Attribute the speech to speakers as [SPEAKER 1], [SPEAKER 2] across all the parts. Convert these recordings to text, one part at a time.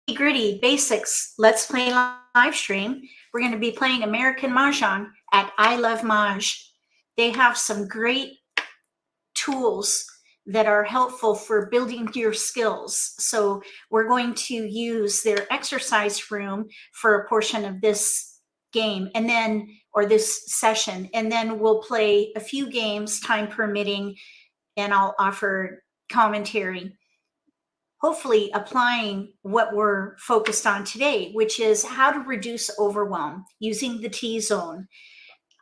[SPEAKER 1] Nitty-Gritty Basics Let's Play live stream. We're going to be playing American Mah Jongg at I Love Mahj. They have some great tools that are helpful for building your skills. So we're going to use their exercise room for a portion of this game and then, or this session, and then we'll play a few games, time permitting, and I'll offer commentary, hopefully applying what we're focused on today, which is how to reduce overwhelm using the T-zone.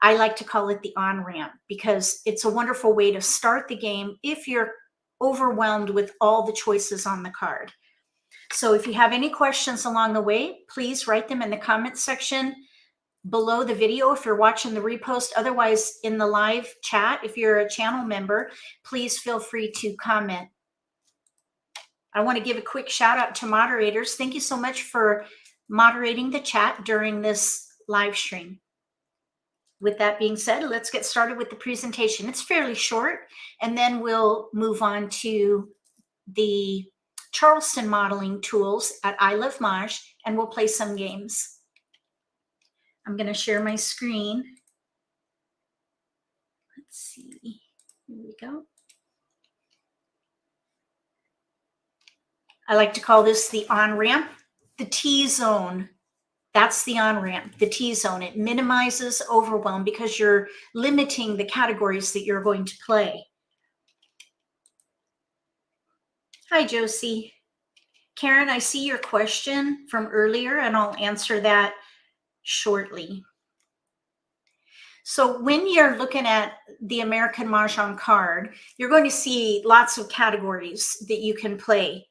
[SPEAKER 1] I like to call it the on-ramp because it's a wonderful way to start the game if you're overwhelmed with all the choices on the card. So if you have any questions along the way, please write them in the comment section below the video if you're watching the repost. Otherwise, in the live chat, if you're a channel member, please feel free to comment. I want to give a quick shout out to moderators. Thank you so much for moderating the chat during this live stream. With that being said, let's get started with the presentation. It's fairly short, and then we'll move on to the Charleston modeling tools at I Love Mahj, and we'll play some games. I'm going to share my screen. Let's see. Here we go. I like to call this the on-ramp, the T-zone. That's the on-ramp, the T-zone. It minimizes overwhelm because you're limiting the categories that you're going to play. Hi, Josie. Karen, I see your question from earlier, and I'll answer that shortly. So when you're looking at the American Mah Jongg card, you're going to see lots of categories that you can play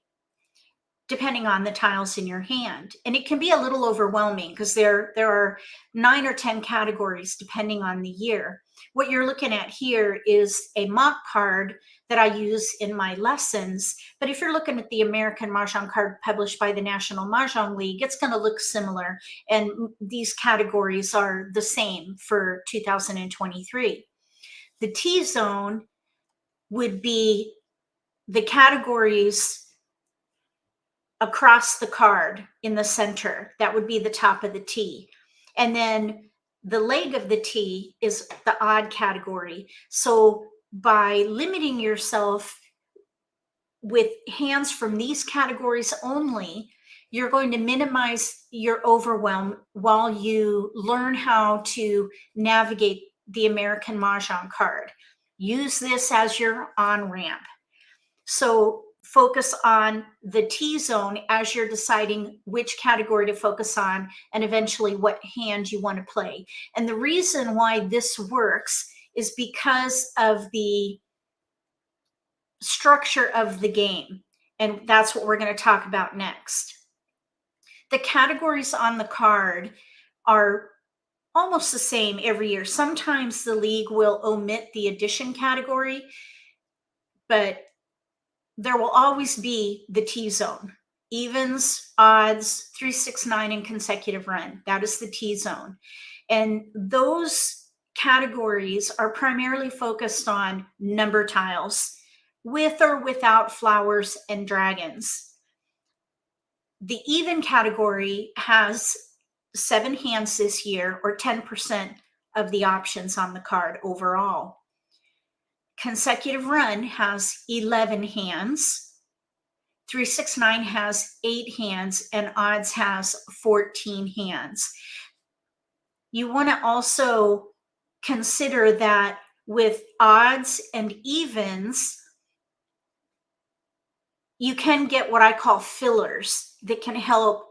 [SPEAKER 1] depending on the tiles in your hand. And it can be a little overwhelming because there are 9 or 10 categories depending on the year. What you're looking at here is a mock card that I use in my lessons. But if you're looking at the American Mah Jongg card published by the National Mah Jongg League, it's going to look similar. And these categories are the same for 2023. The T-zone would be the categories across the card in the center. That would be the top of the T. And then the leg of the T is the odd category. So by limiting yourself with hands from these categories only, you're going to minimize your overwhelm while you learn how to navigate the American Mah Jongg card. Use this as your on-ramp. So focus on the T-zone as you're deciding which category to focus on and eventually what hand you want to play. And the reason why this works is because of the structure of the game. And that's what we're going to talk about next. The categories on the card are almost the same every year. Sometimes the league will omit the addition category, but there will always be the T-zone, evens, odds, 3, 6, 9, and consecutive run. That is the T-zone. And those categories are primarily focused on number tiles with or without flowers and dragons. The even category has 7 hands this year, or 10% of the options on the card overall. Consecutive run has 11 hands. 3, 6, 9 has 8 hands, and odds has 14 hands. You want to also consider that with odds and evens, you can get what I call fillers that can help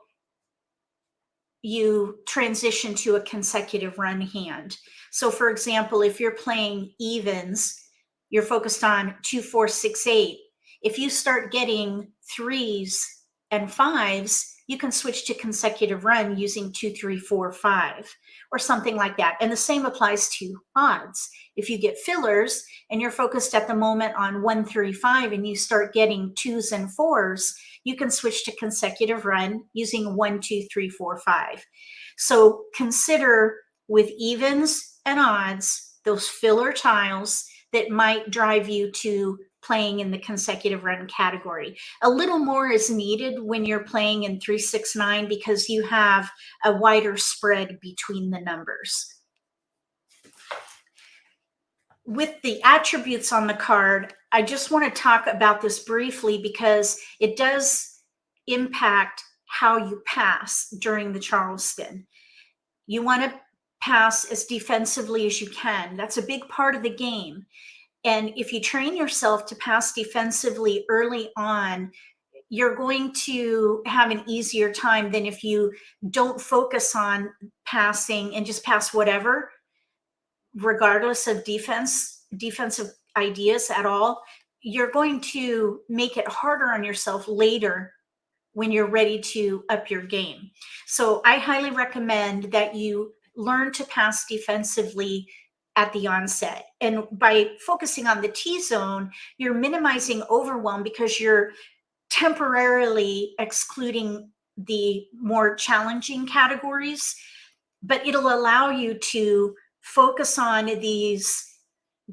[SPEAKER 1] you transition to a consecutive run hand. So for example, if you're playing evens, you're focused on 2, 4, 6, 8. If you start getting 3s and 5s, you can switch to consecutive run using 2, 3, 4, 5, or something like that. And the same applies to odds. If you get fillers and you're focused at the moment on 1, 3, 5, and you start getting 2s and 4s, you can switch to consecutive run using 1, 2, 3, 4, 5. So consider with evens and odds, those filler tiles that might drive you to playing in the consecutive run category. A little more is needed when you're playing in 369 because you have a wider spread between the numbers. With the attributes on the card, I just want to talk about this briefly because it does impact how you pass during the Charleston. You want to pass as defensively as you can. That's a big part of the game. And if you train yourself to pass defensively early on, you're going to have an easier time than if you don't focus on passing and just pass whatever, regardless of defensive ideas at all. You're going to make it harder on yourself later when you're ready to up your game. So I highly recommend that you learn to pass defensively at the onset. And by focusing on the T-zone, you're minimizing overwhelm because you're temporarily excluding the more challenging categories, but it'll allow you to focus on these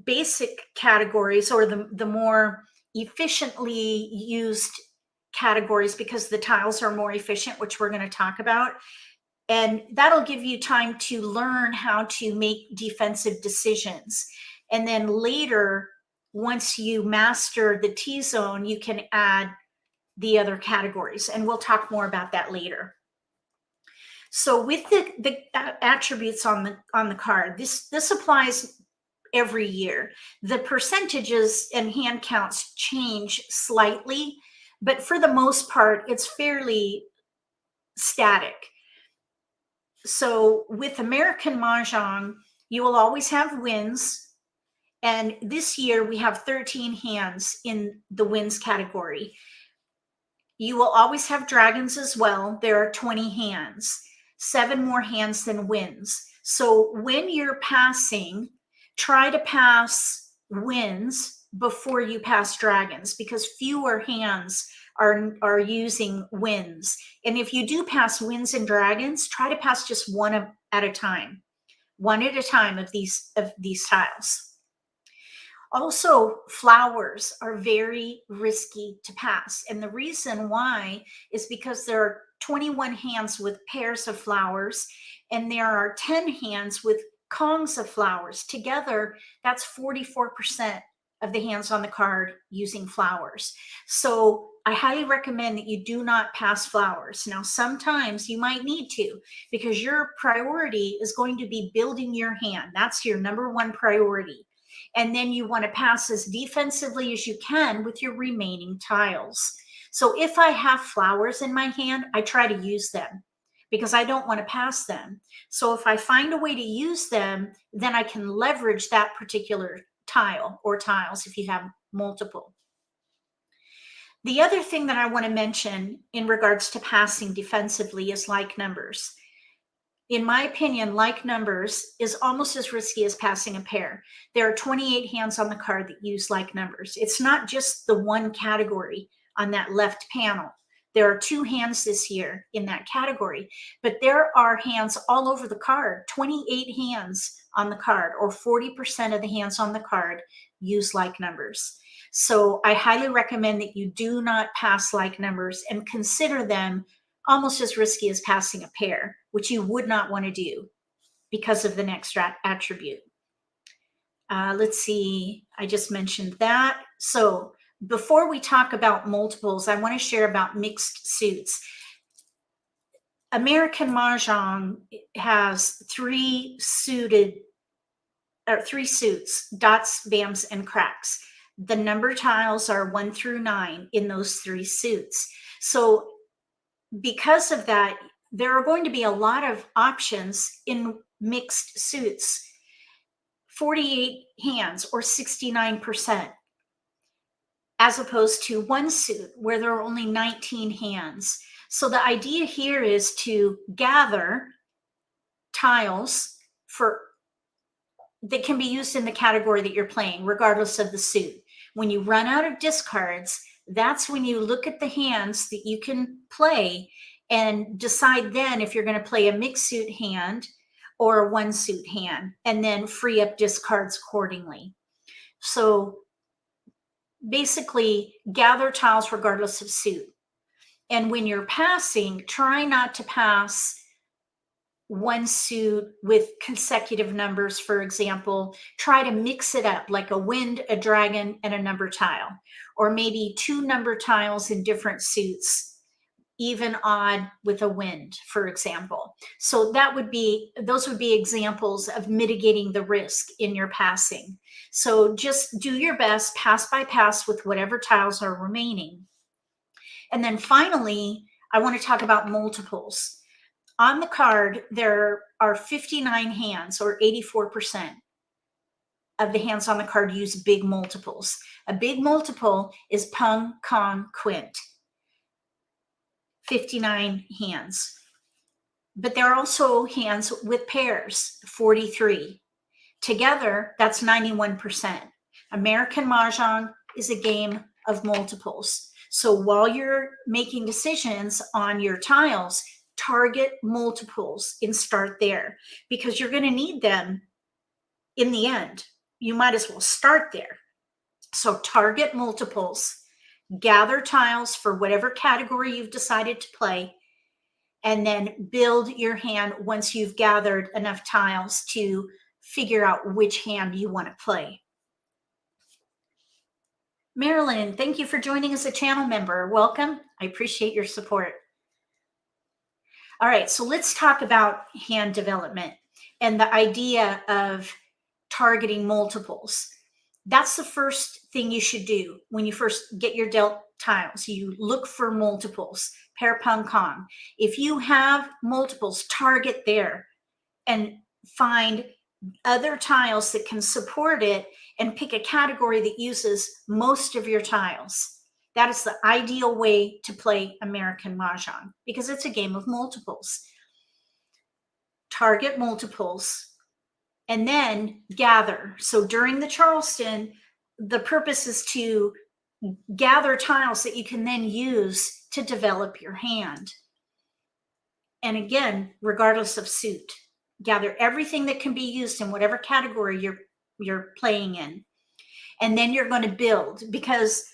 [SPEAKER 1] basic categories or the more efficiently used categories because the tiles are more efficient, which we're going to talk about. And that'll give you time to learn how to make defensive decisions. And then later, once you master the T-zone, you can add the other categories. And we'll talk more about that later. So with the attributes on the card, this applies every year. The percentages and hand counts change slightly, but for the most part, it's fairly static. So with American Mah Jongg, you will always have wins. And this year we have 13 hands in the wins category. You will always have dragons as well. There are 20 hands, 7 more hands than wins. So when you're passing, try to pass wins before you pass dragons because fewer hands are using wins. And if you do pass wins and dragons, try to pass just one at a time of these tiles. Also, flowers are very risky to pass. And the reason why is because there are 21 hands with pairs of flowers, and there are 10 hands with kongs of flowers. Together, that's 44% of the hands on the card using flowers. So I highly recommend that you do not pass flowers. Now, sometimes you might need to because your priority is going to be building your hand. That's your number one priority. And then you want to pass as defensively as you can with your remaining tiles. So if I have flowers in my hand, I try to use them because I don't want to pass them. So if I find a way to use them, then I can leverage that particular tile or tiles if you have multiple. The other thing that I want to mention in regards to passing defensively is like numbers. In my opinion, like numbers is almost as risky as passing a pair. There are 28 hands on the card that use like numbers. It's not just the one category on that left panel. There are 2 hands this year in that category, but there are hands all over the card, 28 hands on the card, or 40% of the hands on the card use like numbers. So I highly recommend that you do not pass like numbers and consider them almost as risky as passing a pair, which you would not want to do because of the next attribute. Let's see, I just mentioned that. So before we talk about multiples, I want to share about mixed suits. American Mah Jongg has 3 suits, dots, bams, and cracks. The number tiles are 1 through 9 in those 3 suits. So because of that, there are going to be a lot of options in mixed suits. 48 hands or 69%, as opposed to 1 suit where there are only 19 hands. So the idea here is to gather tiles that can be used in the category that you're playing, regardless of the suit. When you run out of discards, that's when you look at the hands that you can play and decide then if you're going to play a mixed suit hand or a 1 suit hand, and then free up discards accordingly. So basically gather tiles regardless of suit. And when you're passing, try not to pass one suit with consecutive numbers. For example, try to mix it up like a wind, a dragon, and a number tile, or maybe 2 number tiles in different suits, even odd with a wind, for example. So those would be examples of mitigating the risk in your passing. So just do your best, pass by pass with whatever tiles are remaining. And then finally, I want to talk about multiples. On the card, there are 59 hands, or 84% of the hands on the card use big multiples. A big multiple is pung, kong, quint. 59 hands. But there are also hands with pairs, 43. Together, that's 91%. American Mah Jongg is a game of multiples. So while you're making decisions on your tiles, target multiples and start there, because you're going to need them in the end. You might as well start there. So target multiples, gather tiles for whatever category you've decided to play, and then build your hand once you've gathered enough tiles to figure out which hand you want to play. Marilyn, thank you for joining as a channel member. Welcome. I appreciate your support. All right, so let's talk about hand development and the idea of targeting multiples. That's the first thing you should do when you first get your dealt tiles. You look for multiples, pair, pung, kong. If you have multiples, target there and find other tiles that can support it and pick a category that uses most of your tiles. That is the ideal way to play American Mah Jongg, because it's a game of multiples. Target multiples and then gather. So during the Charleston, the purpose is to gather tiles that you can then use to develop your hand. And again, regardless of suit, gather everything that can be used in whatever category you're playing in. And then you're going to build, because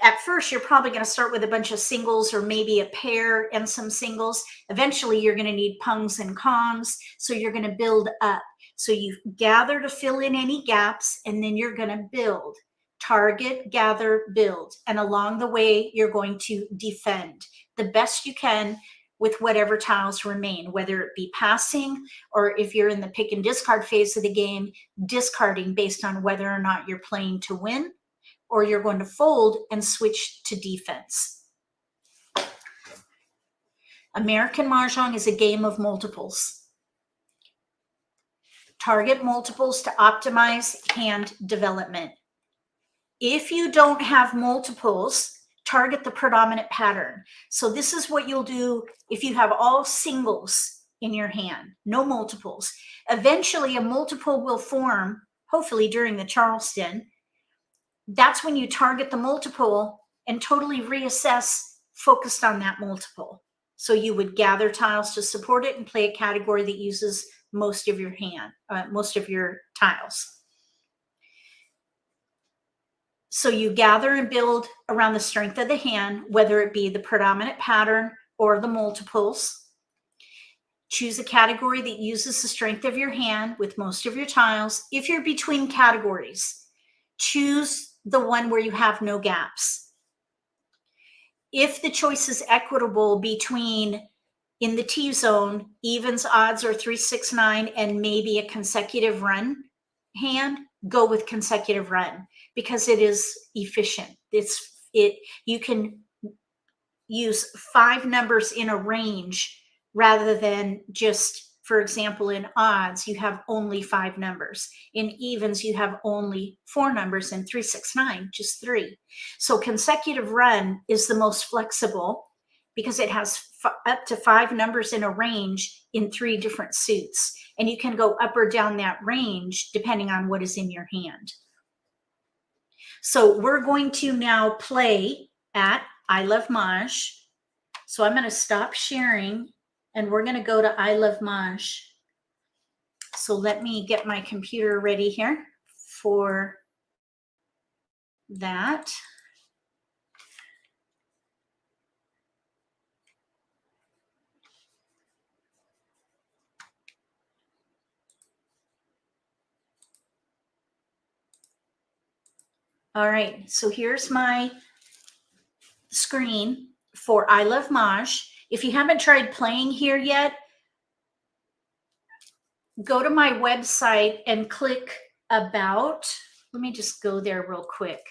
[SPEAKER 1] at first you're probably going to start with a bunch of singles or maybe a pair and some singles. Eventually you're going to need pungs and kongs. So you're going to build up. So you gather to fill in any gaps, and then you're going to build. Target, gather, build. And along the way, you're going to defend the best you can with whatever tiles remain, whether it be passing, or if you're in the pick and discard phase of the game, discarding based on whether or not you're playing to win, or you're going to fold and switch to defense. American Mah Jongg is a game of multiples. Target multiples to optimize hand development. If you don't have multiples, target the predominant pattern. So this is what you'll do if you have all singles in your hand, no multiples. Eventually a multiple will form, hopefully during the Charleston. That's when you target the multiple and totally reassess focused on that multiple. So you would gather tiles to support it and play a category that uses most of your hand, most of your tiles. So you gather and build around the strength of the hand, whether it be the predominant pattern or the multiples. Choose a category that uses the strength of your hand with most of your tiles. If you're between categories, choose the one where you have no gaps. If the choice is equitable between, in the T-zone, evens, odds, or 3, 6, 9, and maybe a consecutive run hand, go with consecutive run, because it is efficient. You can use 5 numbers in a range rather than just, for example, in odds, you have only 5 numbers. In evens, you have only 4 numbers, and 3, 6, 9, just 3. So consecutive run is the most flexible because it has up to 5 numbers in a range in 3 different suits. And you can go up or down that range depending on what is in your hand. So we're going to now play at I Love Mahj. So I'm going to stop sharing and we're going to go to I Love Mahj. So let me get my computer ready here for that. All right, so here's my screen for I Love Mahj. If you haven't tried playing here yet, go to my website and click about. Let me just go there real quick.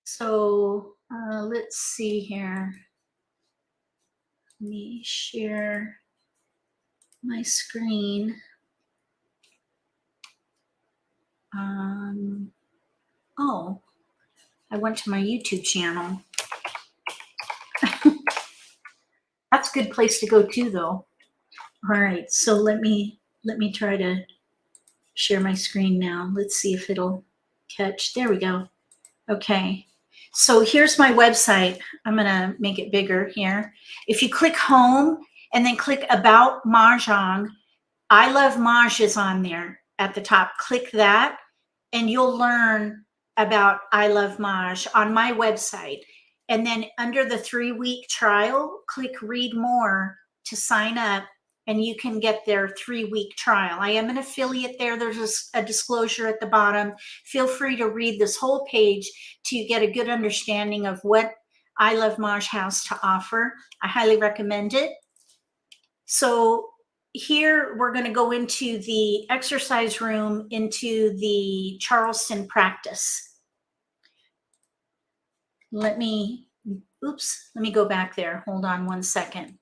[SPEAKER 1] So let's see here. Let me share my screen. Oh, I went to my YouTube channel. That's a good place to go too, though. All right, so let me try to share my screen now. Let's see if it'll catch. There we go. Okay, so here's my website. I'm gonna make it bigger here. If you click home and then click about Mahjong, I Love Mahj is on there at the top. Click that and you'll learn about I Love Mahj on my website. And then under the 3-week trial, click read more to sign up and you can get their 3-week trial. I am an affiliate there. There's a disclosure at the bottom. Feel free to read this whole page to get a good understanding of what I Love Mahj has to offer. I highly recommend it. So here we're going to go into the exercise room, into the Charleston practice. Let me go back there. Hold on one second.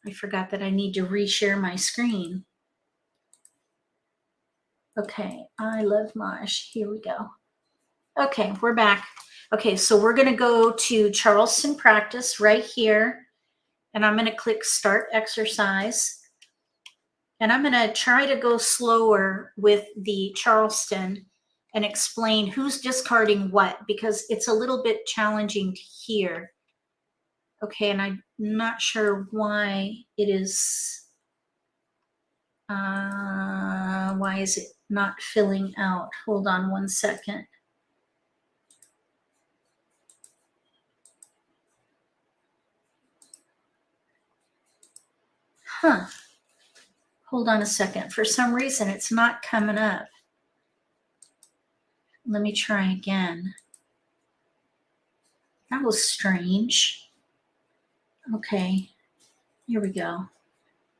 [SPEAKER 1] I forgot that I need to reshare my screen. Okay, I Love Mahj. Here we go. Okay, we're back. Okay, so we're going to go to Charleston practice right here. And I'm going to click Start Exercise. And I'm going to try to go slower with the Charleston and explain who's discarding what, because it's a little bit challenging to hear. Okay, and I'm not sure why it is, why is it not filling out? Hold on one second. Huh. Hold on a second. For some reason, it's not coming up. Let me try again. That was strange. Okay, here we go.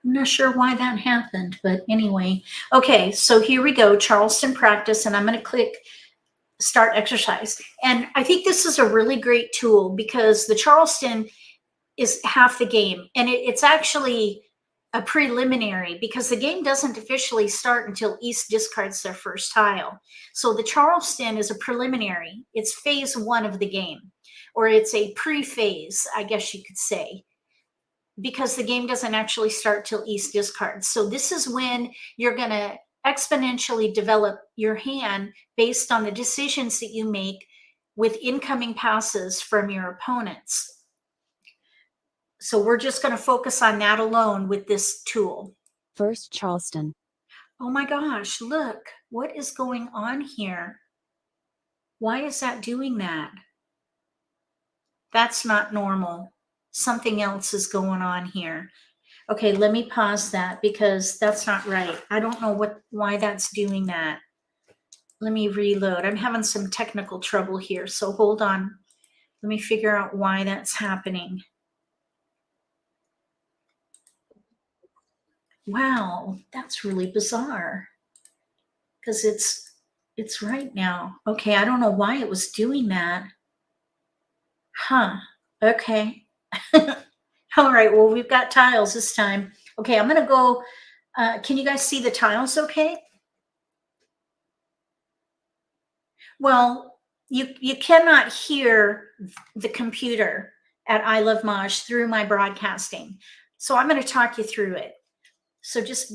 [SPEAKER 1] I'm not sure why that happened, but anyway. Okay, so here we go, Charleston practice, and I'm going to click Start Exercise. And I think this is a really great tool because the Charleston is half the game, and it's actually a preliminary because the game doesn't officially start until East discards their first tile. So the Charleston is a preliminary. It's phase 1 of the game, or it's a pre-phase, I guess you could say, because the game doesn't actually start till East discards. So this is when you're going to exponentially develop your hand based on the decisions that you make with incoming passes from your opponents. So we're just going to focus on that alone with this tool.
[SPEAKER 2] First Charleston.
[SPEAKER 1] Oh my gosh, look, what is going on here? Why is that doing that? That's not normal. Something else is going on here. Okay, let me pause that because that's not right. I don't know why that's doing that. Let me reload. I'm having some technical trouble here, so hold on. Let me figure out why that's happening. Wow, that's really bizarre because it's right now. Okay, I don't know why it was doing that. Huh, okay. All right, well, we've got tiles this time. Okay, I'm gonna go, can you guys see the tiles okay? Well, you cannot hear the computer at I Love Mahj through my broadcasting. So I'm going to talk you through it. So just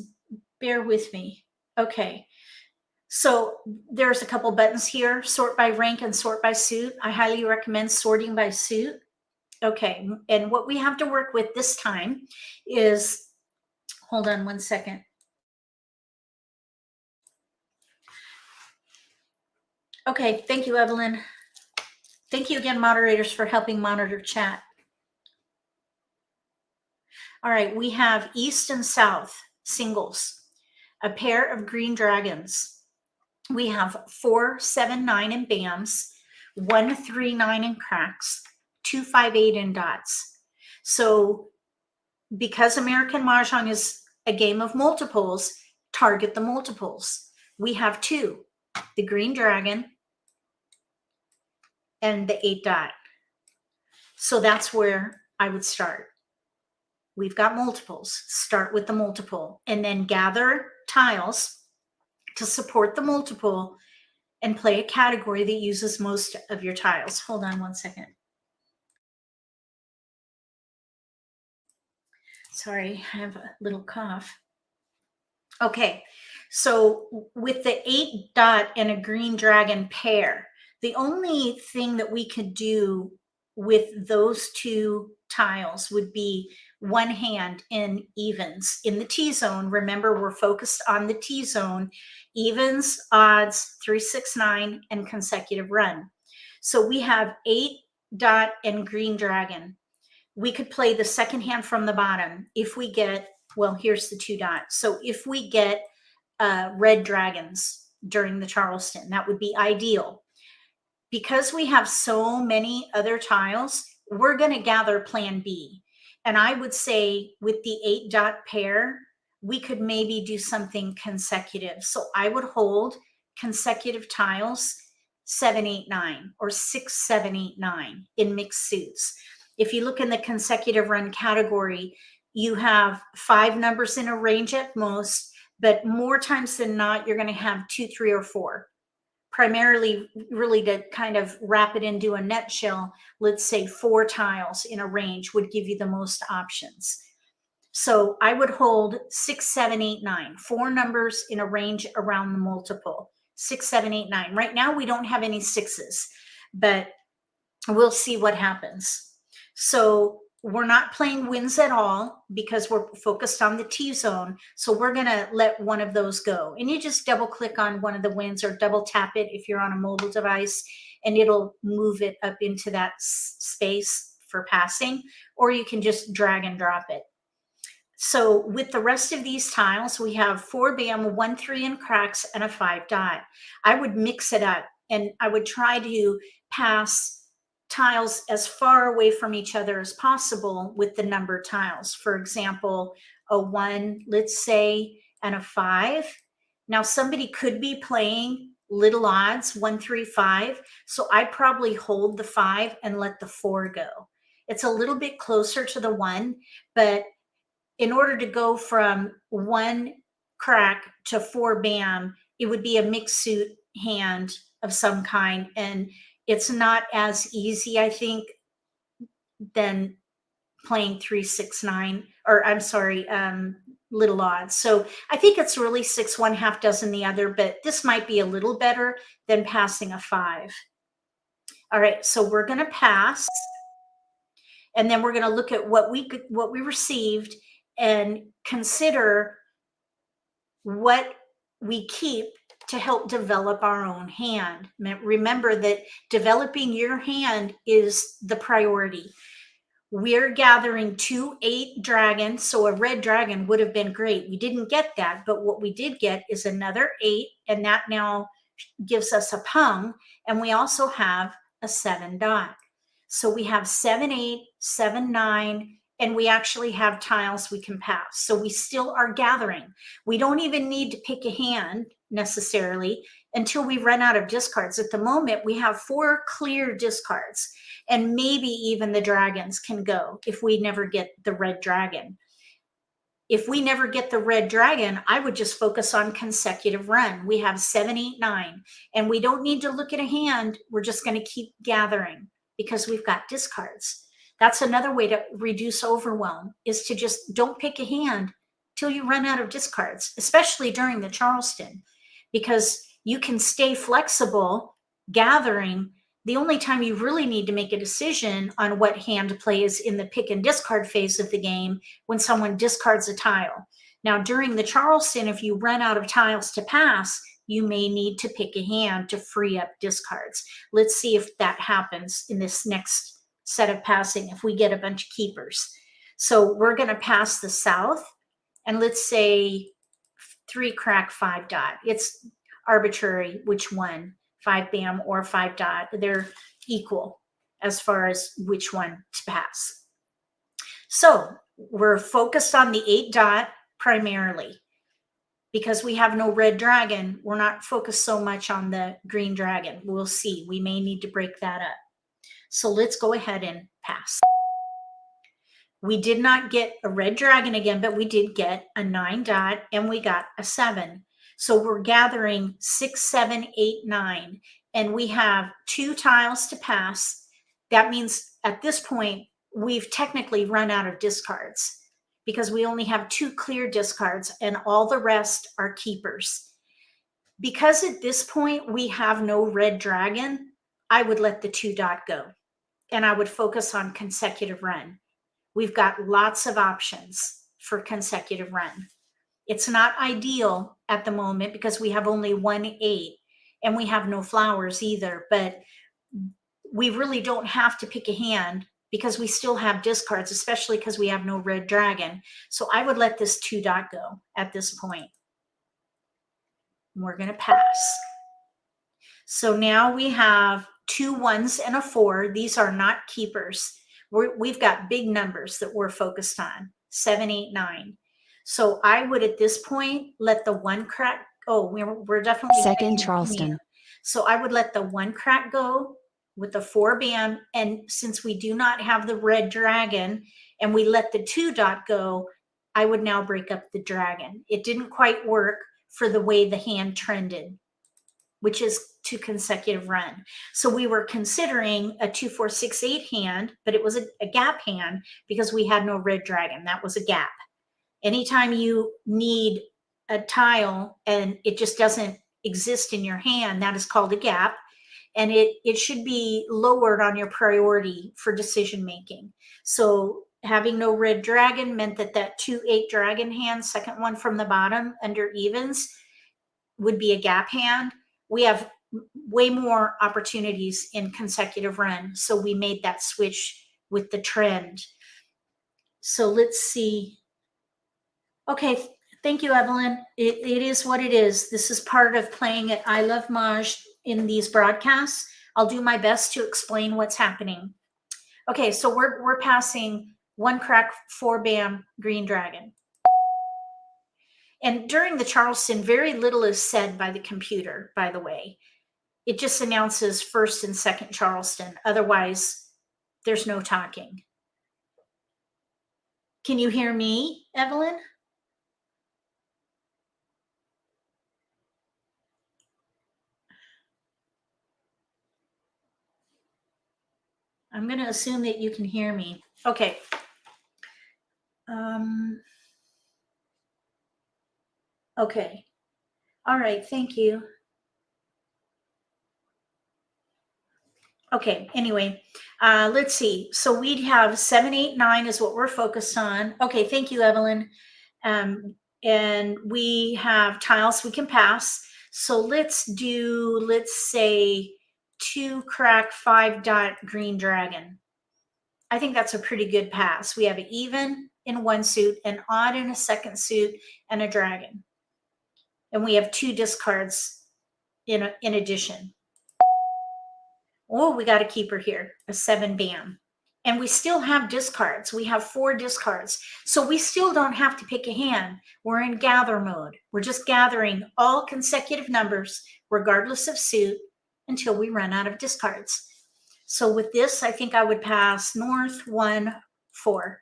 [SPEAKER 1] bear with me. Okay. So there's a couple buttons here, sort by rank and sort by suit. I highly recommend sorting by suit. Okay. And what we have to work with this time is Hold on one second. Okay, thank you, Evelyn. Thank you again, moderators, for helping monitor chat. All right, we have East and South singles, a pair of green dragons. We have 4, 7, 9 in BAMs, 1, 3, 9 in cracks, 2, 5, 8 in dots. So because American Mah Jongg is a game of multiples, target the multiples. We have 2, the green dragon and the 8 dot. So that's where I would start. We've got multiples. Start with the multiple and then gather tiles to support the multiple and play a category that uses most of your tiles. Hold on one second. Sorry, I have a little cough. Okay, so with the 8 dot and a green dragon pair, the only thing that we could do with those 2 tiles would be one hand in evens. In the T-zone, remember we're focused on the T-zone, evens, odds, 3, 6, 9, and consecutive run. So we have 8 dot and green dragon. We could play the second hand from the bottom. If we get, well, here's the 2 dots. So if we get red dragons during the Charleston, that would be ideal. Because we have so many other tiles, we're going to gather plan B. And I would say with the 8 dot pair, we could maybe do something consecutive. So I would hold consecutive tiles 7, 8, 9 or 6, 7, 8, 9 in mixed suits. If you look in the consecutive run category, you have 5 numbers in a range at most, but more times than not, you're going to have 2, 3, or 4. Primarily, really to kind of wrap it into a nutshell, let's say 4 tiles in a range would give you the most options. So I would hold 6, 7, 8, 9, 4 numbers in a range around the multiple. 6, 7, 8, 9. Right now, we don't have any 6s, but we'll see what happens. So we're not playing wins at all because we're focused on the T-zone. So we're going to let one of those go. And you just double click on one of the wins or double tap it if you're on a mobile device, and it'll move it up into that space for passing, or you can just drag and drop it. So with the rest of these tiles, we have 4 BAM, 1, 3 in cracks, and a 5 dot. I would mix it up and I would try to pass tiles as far away from each other as possible with the number tiles. For example, a 1, let's say, and a 5. Now somebody could be playing little odds, 1, 3, 5. So I'd probably hold the 5 and let the 4 go. It's a little bit closer to the 1, but in order to go from 1 crack to 4 BAM, it would be a mixed suit hand of some kind. And it's not as easy, I think, than playing 3, 6, 9, or I'm sorry, little odds. So I think it's really 6, 1, half dozen the other, but this might be a little better than passing a 5. All right, so we're going to pass, and then we're going to look at what we received and consider what we keep to help develop our own hand. Remember that developing your hand is the priority. We're gathering 2 8 dragons, so a red dragon would have been great. We didn't get that, but what we did get is another 8, and that now gives us a pung, and we also have a 7 dot. So we have 7, 8, 7, 9, and we actually have tiles we can pass. So we still are gathering. We don't even need to pick a hand necessarily until we run out of discards. At the moment, we have 4 clear discards, and maybe even the dragons can go if we never get the red dragon. If we never get the red dragon, I would just focus on consecutive run. We have 7, 8, 9, and we don't need to look at a hand. We're just going to keep gathering because we've got discards. That's another way to reduce overwhelm, is to just don't pick a hand till you run out of discards, especially during the Charleston, because you can stay flexible gathering. The only time you really need to make a decision on what hand to play is in the pick and discard phase of the game when someone discards a tile. Now, during the Charleston, if you run out of tiles to pass, you may need to pick a hand to free up discards. Let's see if that happens in this next set of passing, if we get a bunch of keepers. So we're going to pass the south, and let's say 3 crack 5 dot. It's arbitrary which one, 5 bam or 5 dot. They're equal as far as which one to pass. So we're focused on the 8 dot primarily. Because we have no red dragon, we're not focused so much on the green dragon. We'll see. We may need to break that up. So let's go ahead and pass. We did not get a red dragon again, but we did get a 9 dot and we got a 7. So we're gathering 6, 7, 8, 9, and we have 2 tiles to pass. That means at this point, we've technically run out of discards, because we only have 2 clear discards and all the rest are keepers. Because at this point we have no red dragon, I would let the 2 dot go and I would focus on consecutive run. We've got lots of options for consecutive run. It's not ideal at the moment because we have only 1 8 and we have no flowers either, but we really don't have to pick a hand because we still have discards, especially because we have no red dragon. So I would let this 2 dot go at this point. We're going to pass. So now we have 2 1s and a 4. These are not keepers. We've got big numbers that we're focused on, 7, 8, 9. So I would at this point let the 1 crack. Oh, we're definitely
[SPEAKER 2] second Charleston.
[SPEAKER 1] So I would let the 1 crack go with the 4 bam, and since we do not have the red dragon and we let the 2 dot go, I would now break up the dragon. It didn't quite work for the way the hand trended, which is 2 consecutive run. So we were considering a 2, 4, 6, 8 hand, but it was a gap hand because we had no red dragon. That was a gap. Anytime you need a tile and it just doesn't exist in your hand, that is called a gap. And it should be lowered on your priority for decision making. So having no red dragon meant that 2, 8 dragon hand, second one from the bottom under evens, would be a gap hand. We have way more opportunities in consecutive run, so we made that switch with the trend. So let's see. Okay, thank you, Evelyn. It is what it is. This is part of playing at I Love Mahj in these broadcasts. I'll do my best to explain what's happening. Okay, so we're passing 1 crack 4 bam green dragon. And during the Charleston, very little is said by the computer, by the way. It just announces first and second Charleston. Otherwise, there's no talking. Can you hear me, Evelyn? I'm going to assume that you can hear me. Okay. Okay. All right. Thank you. Okay. Anyway, let's see. So we'd have 7, 8, 9 is what we're focused on. Okay. Thank you, Evelyn. And we have tiles we can pass. So let's say 2 crack 5 dot green dragon. I think that's a pretty good pass. We have an even in 1 suit, an odd in a 2nd suit, and a dragon. And we have 2 discards in addition. Oh, we got a keeper here, a 7 bam. And we still have discards. We have 4 discards. So we still don't have to pick a hand. We're in gather mode. We're just gathering all consecutive numbers, regardless of suit, until we run out of discards. So with this, I think I would pass north 1, 4.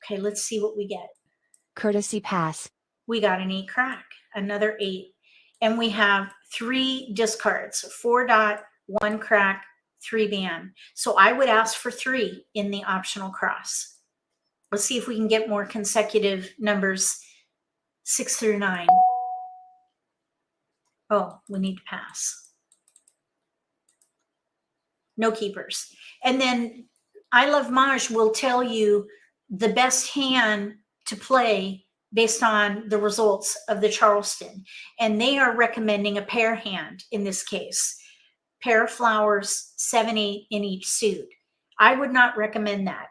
[SPEAKER 1] Okay, let's see what we get.
[SPEAKER 2] Courtesy pass.
[SPEAKER 1] We got an 8 crack, another 8. And we have 3 discards, 4 dot, 1 crack, 3 bam. So I would ask for 3 in the optional cross. Let's see if we can get more consecutive numbers, 6 through 9. Oh, we need to pass. No keepers. And then I Love Mahj will tell you the best hand to play based on the results of the Charleston. And they are recommending a pair hand in this case. Pair of flowers, 7/8 in each suit. I would not recommend that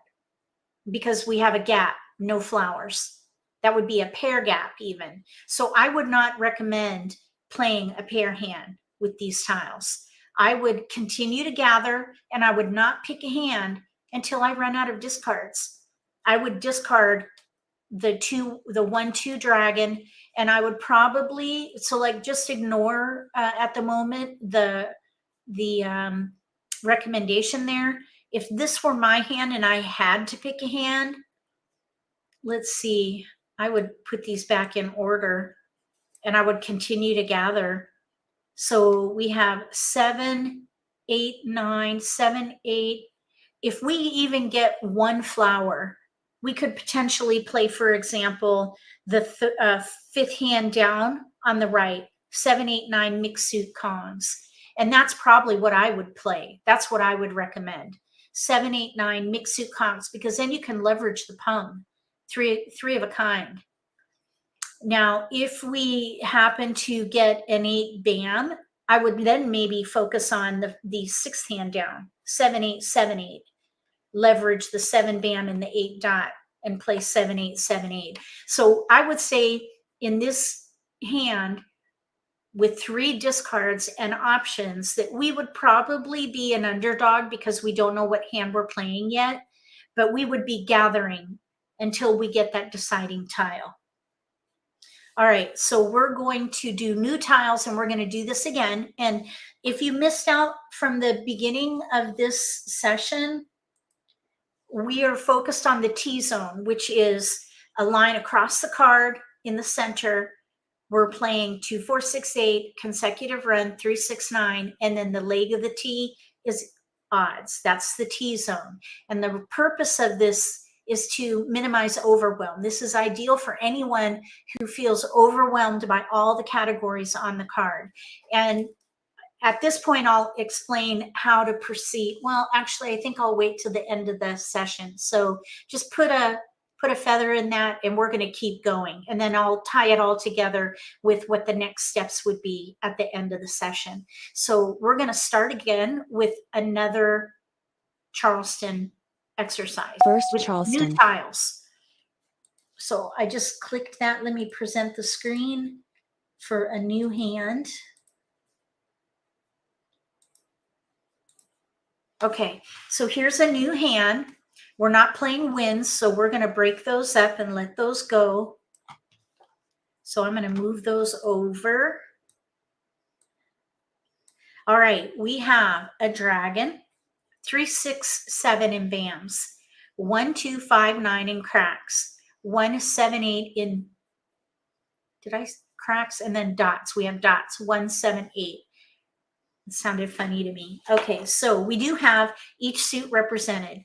[SPEAKER 1] because we have a gap, no flowers. That would be a pair gap even. So I would not recommend playing a pair hand with these tiles. I would continue to gather, and I would not pick a hand until I run out of discards. I would discard the 1-2 dragon, and I would probably, so like just ignore at the moment the recommendation there. If this were my hand and I had to pick a hand, let's see, I would put these back in order and I would continue to gather. So we have 7, 8, 9, 7, 8. If we even get one flower, we could potentially play, for example, the fifth hand down on the right, 7, 8, 9 mixed suit Kongs. And that's probably what I would play. That's what I would recommend. 7, 8, 9 mixed suit Kongs, because then you can leverage the pung, three of a kind. Now, if we happen to get an 8 bam, I would then maybe focus on the sixth hand down, 7, 8, 7, 8. Leverage the 7 bam and the 8 dot and play 7, 8, 7, 8. So I would say in this hand with 3 discards and options that we would probably be an underdog because we don't know what hand we're playing yet, but we would be gathering until we get that deciding tile. All right, so we're going to do new tiles and we're going to do this again. And if you missed out from the beginning of this session, we are focused on the T-zone, which is a line across the card in the center. We're playing 2, 4, 6, 8, consecutive run, 3, 6, 9, and then the leg of the T is odds. That's the T-zone. And the purpose of this is to minimize overwhelm. This is ideal for anyone who feels overwhelmed by all the categories on the card. And at this point, I'll explain how to proceed. Well, actually, I think I'll wait till the end of the session. So just put a feather in that, and we're going to keep going. And then I'll tie it all together with what the next steps would be at the end of the session. So we're going to start again with another Charleston exercise.
[SPEAKER 2] First
[SPEAKER 1] with
[SPEAKER 2] Charleston.
[SPEAKER 1] New tiles. So I just clicked that. Let me present the screen for a new hand. Okay, so here's a new hand. We're not playing wins, so we're going to break those up and let those go. So I'm going to move those over. All right, we have a dragon, 3, 6, 7 in bams, 1, 2, 5, 9 in cracks, 1, 7, 8 in, cracks, and then dots. We have dots, 1, 7, 8. It sounded funny to me. Okay, so we do have each suit represented.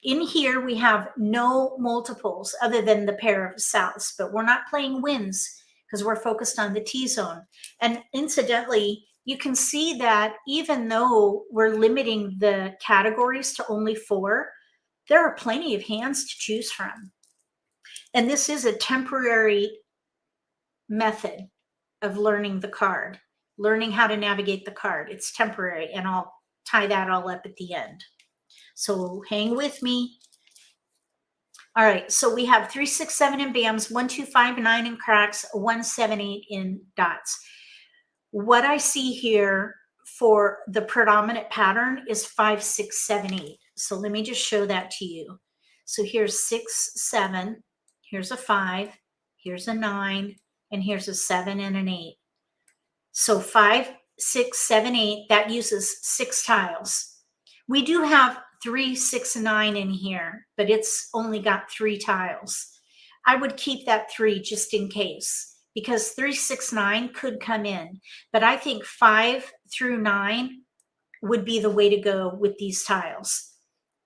[SPEAKER 1] In here, we have no multiples other than the pair of souths, but we're not playing wins because we're focused on the T-zone. And incidentally, you can see that even though we're limiting the categories to only 4, there are plenty of hands to choose from. And this is a temporary method of learning the card, learning how to navigate the card. It's temporary, and I'll tie that all up at the end. So hang with me. All right, so we have 3, 6, 7 in bams, 1, 2, 5, 9 in cracks, 1, 7, 8 in dots. What I see here for the predominant pattern is 5, 6, 7, 8. So let me just show that to you. So here's 6, 7, here's a 5, here's a 9, and here's a 7 and an 8. So 5, 6, 7, 8, that uses 6 tiles. We do have 3, 6, 9 in here, but it's only got 3 tiles. I would keep that 3 just in case, because 3, 6, 9 could come in. But I think 5 through 9 would be the way to go with these tiles.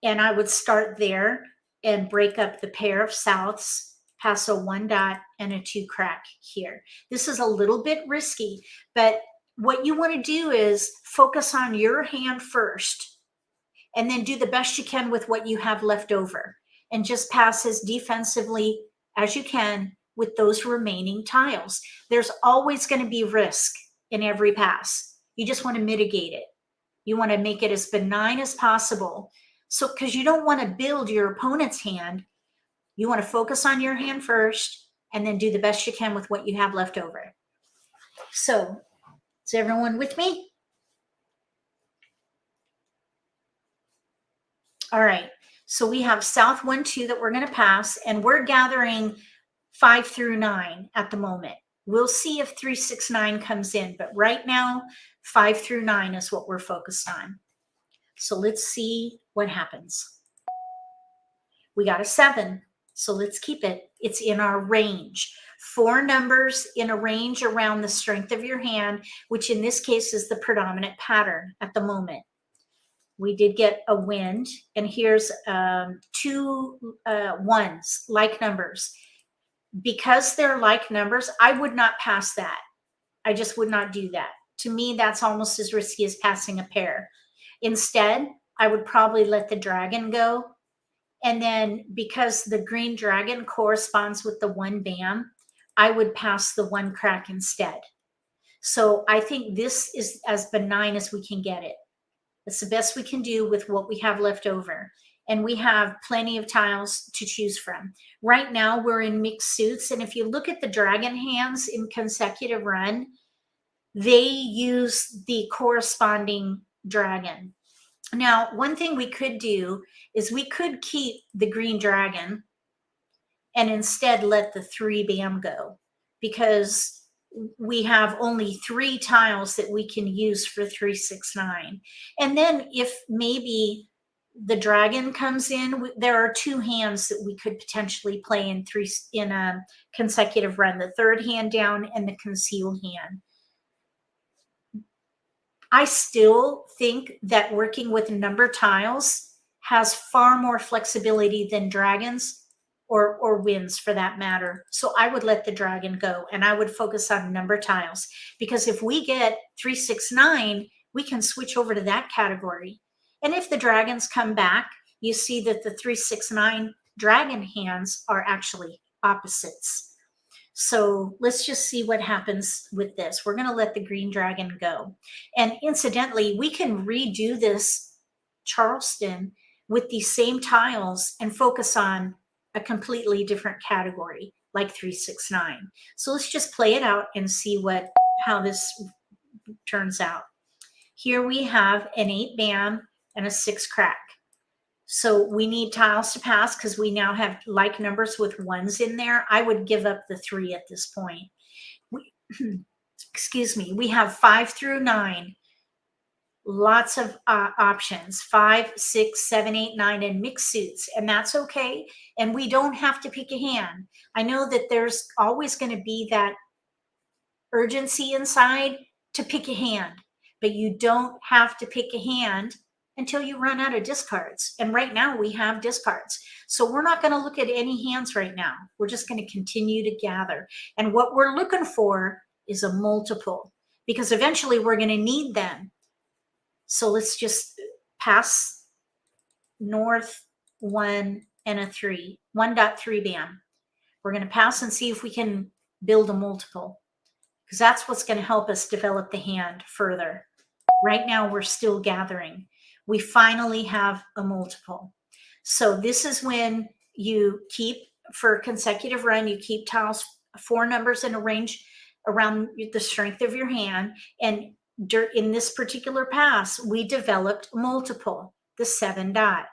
[SPEAKER 1] And I would start there and break up the pair of souths, pass a 1 dot and a 2 crack here. This is a little bit risky, but what you want to do is focus on your hand first, and then do the best you can with what you have left over, and just pass as defensively as you can with those remaining tiles. There's always going to be risk in every pass. You just want to mitigate it. You want to make it as benign as possible. So, because you don't want to build your opponent's hand, you want to focus on your hand first and then do the best you can with what you have left over. So, is everyone with me? All right. So we have South 1, 2 that we're going to pass, and we're gathering 5 through 9 at the moment. We'll see if 3, 6, 9 comes in, but right now 5 through 9 is what we're focused on. So let's see what happens. We got a 7, so let's keep it. It's in our range. 4 numbers in a range around the strength of your hand, which in this case is the predominant pattern at the moment. We did get a wind, and here's 2 ones, like numbers. Because they're like numbers, I would not pass that. I just would not do that. To me, that's almost as risky as passing a pair. Instead, I would probably let the dragon go. And then because the green dragon corresponds with the 1 bam, I would pass the 1 crack instead. So I think this is as benign as we can get it. It's the best we can do with what we have left over. And we have plenty of tiles to choose from. Right now, we're in mixed suits. And if you look at the dragon hands in consecutive run, they use the corresponding dragon. Now, one thing we could do is we could keep the green dragon and instead let the 3 bam go, because we have only 3 tiles that we can use for 3, 6, 9. And then if maybe the dragon comes in, there are 2 hands that we could potentially play in a consecutive run, the 3rd hand down and the concealed hand. I still think that working with number tiles has far more flexibility than dragons or winds for that matter. So I would let the dragon go and I would focus on number tiles, because if we get 3, 6, 9, we can switch over to that category. And if the dragons come back, you see that the 3, 6, 9 dragon hands are actually opposites. So let's just see what happens with this. We're going to let the green dragon go. And incidentally, we can redo this Charleston with these same tiles and focus on a completely different category, like 3, 6, 9. So let's just play it out and see how this turns out. Here we have an 8 bam and a 6 crack. So we need tiles to pass because we now have like numbers with 1s in there. I would give up the 3 at this point. Excuse me. We have 5 through 9. Lots of options, 5, 6, 7, 8, 9, and mixed suits. And that's okay. And we don't have to pick a hand. I know that there's always going to be that urgency inside to pick a hand, but you don't have to pick a hand until you run out of discards. And right now we have discards. So we're not going to look at any hands right now. We're just going to continue to gather. And what we're looking for is a multiple, because eventually we're going to need them. So let's just pass north 1 and a 3, 1.3 bam. We're going to pass and see if we can build a multiple, because that's what's going to help us develop the hand further. Right now we're still gathering. We finally have a multiple. So this is when you keep, for a consecutive run, you keep tiles, 4 numbers in a range around the strength of your hand. And in this particular pass, we developed multiple, the 7 dot.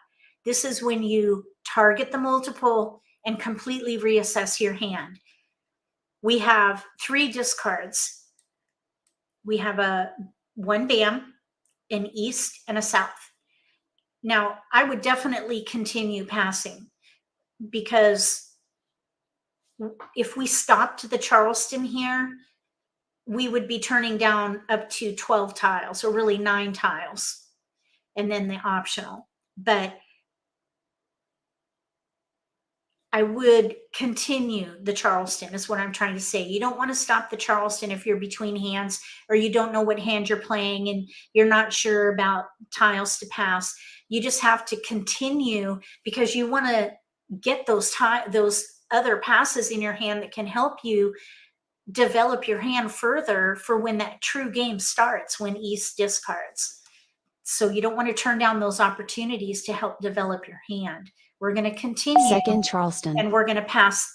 [SPEAKER 1] This is when you target the multiple and completely reassess your hand. We have 3 discards. We have a 1 bam, an east, and a south. Now, I would definitely continue passing, because if we stopped the Charleston here, we would be turning down up to 12 tiles, or really 9 tiles, and then the optional. But I would continue the Charleston, is what I'm trying to say. You don't want to stop the Charleston if you're between hands, or you don't know what hand you're playing and you're not sure about tiles to pass. You just have to continue, because you want to get those other passes in your hand that can help you develop your hand further for when that true game starts, when East discards. So you don't want to turn down those opportunities to help develop your hand. We're going to continue.
[SPEAKER 2] Second Charleston.
[SPEAKER 1] And we're going to pass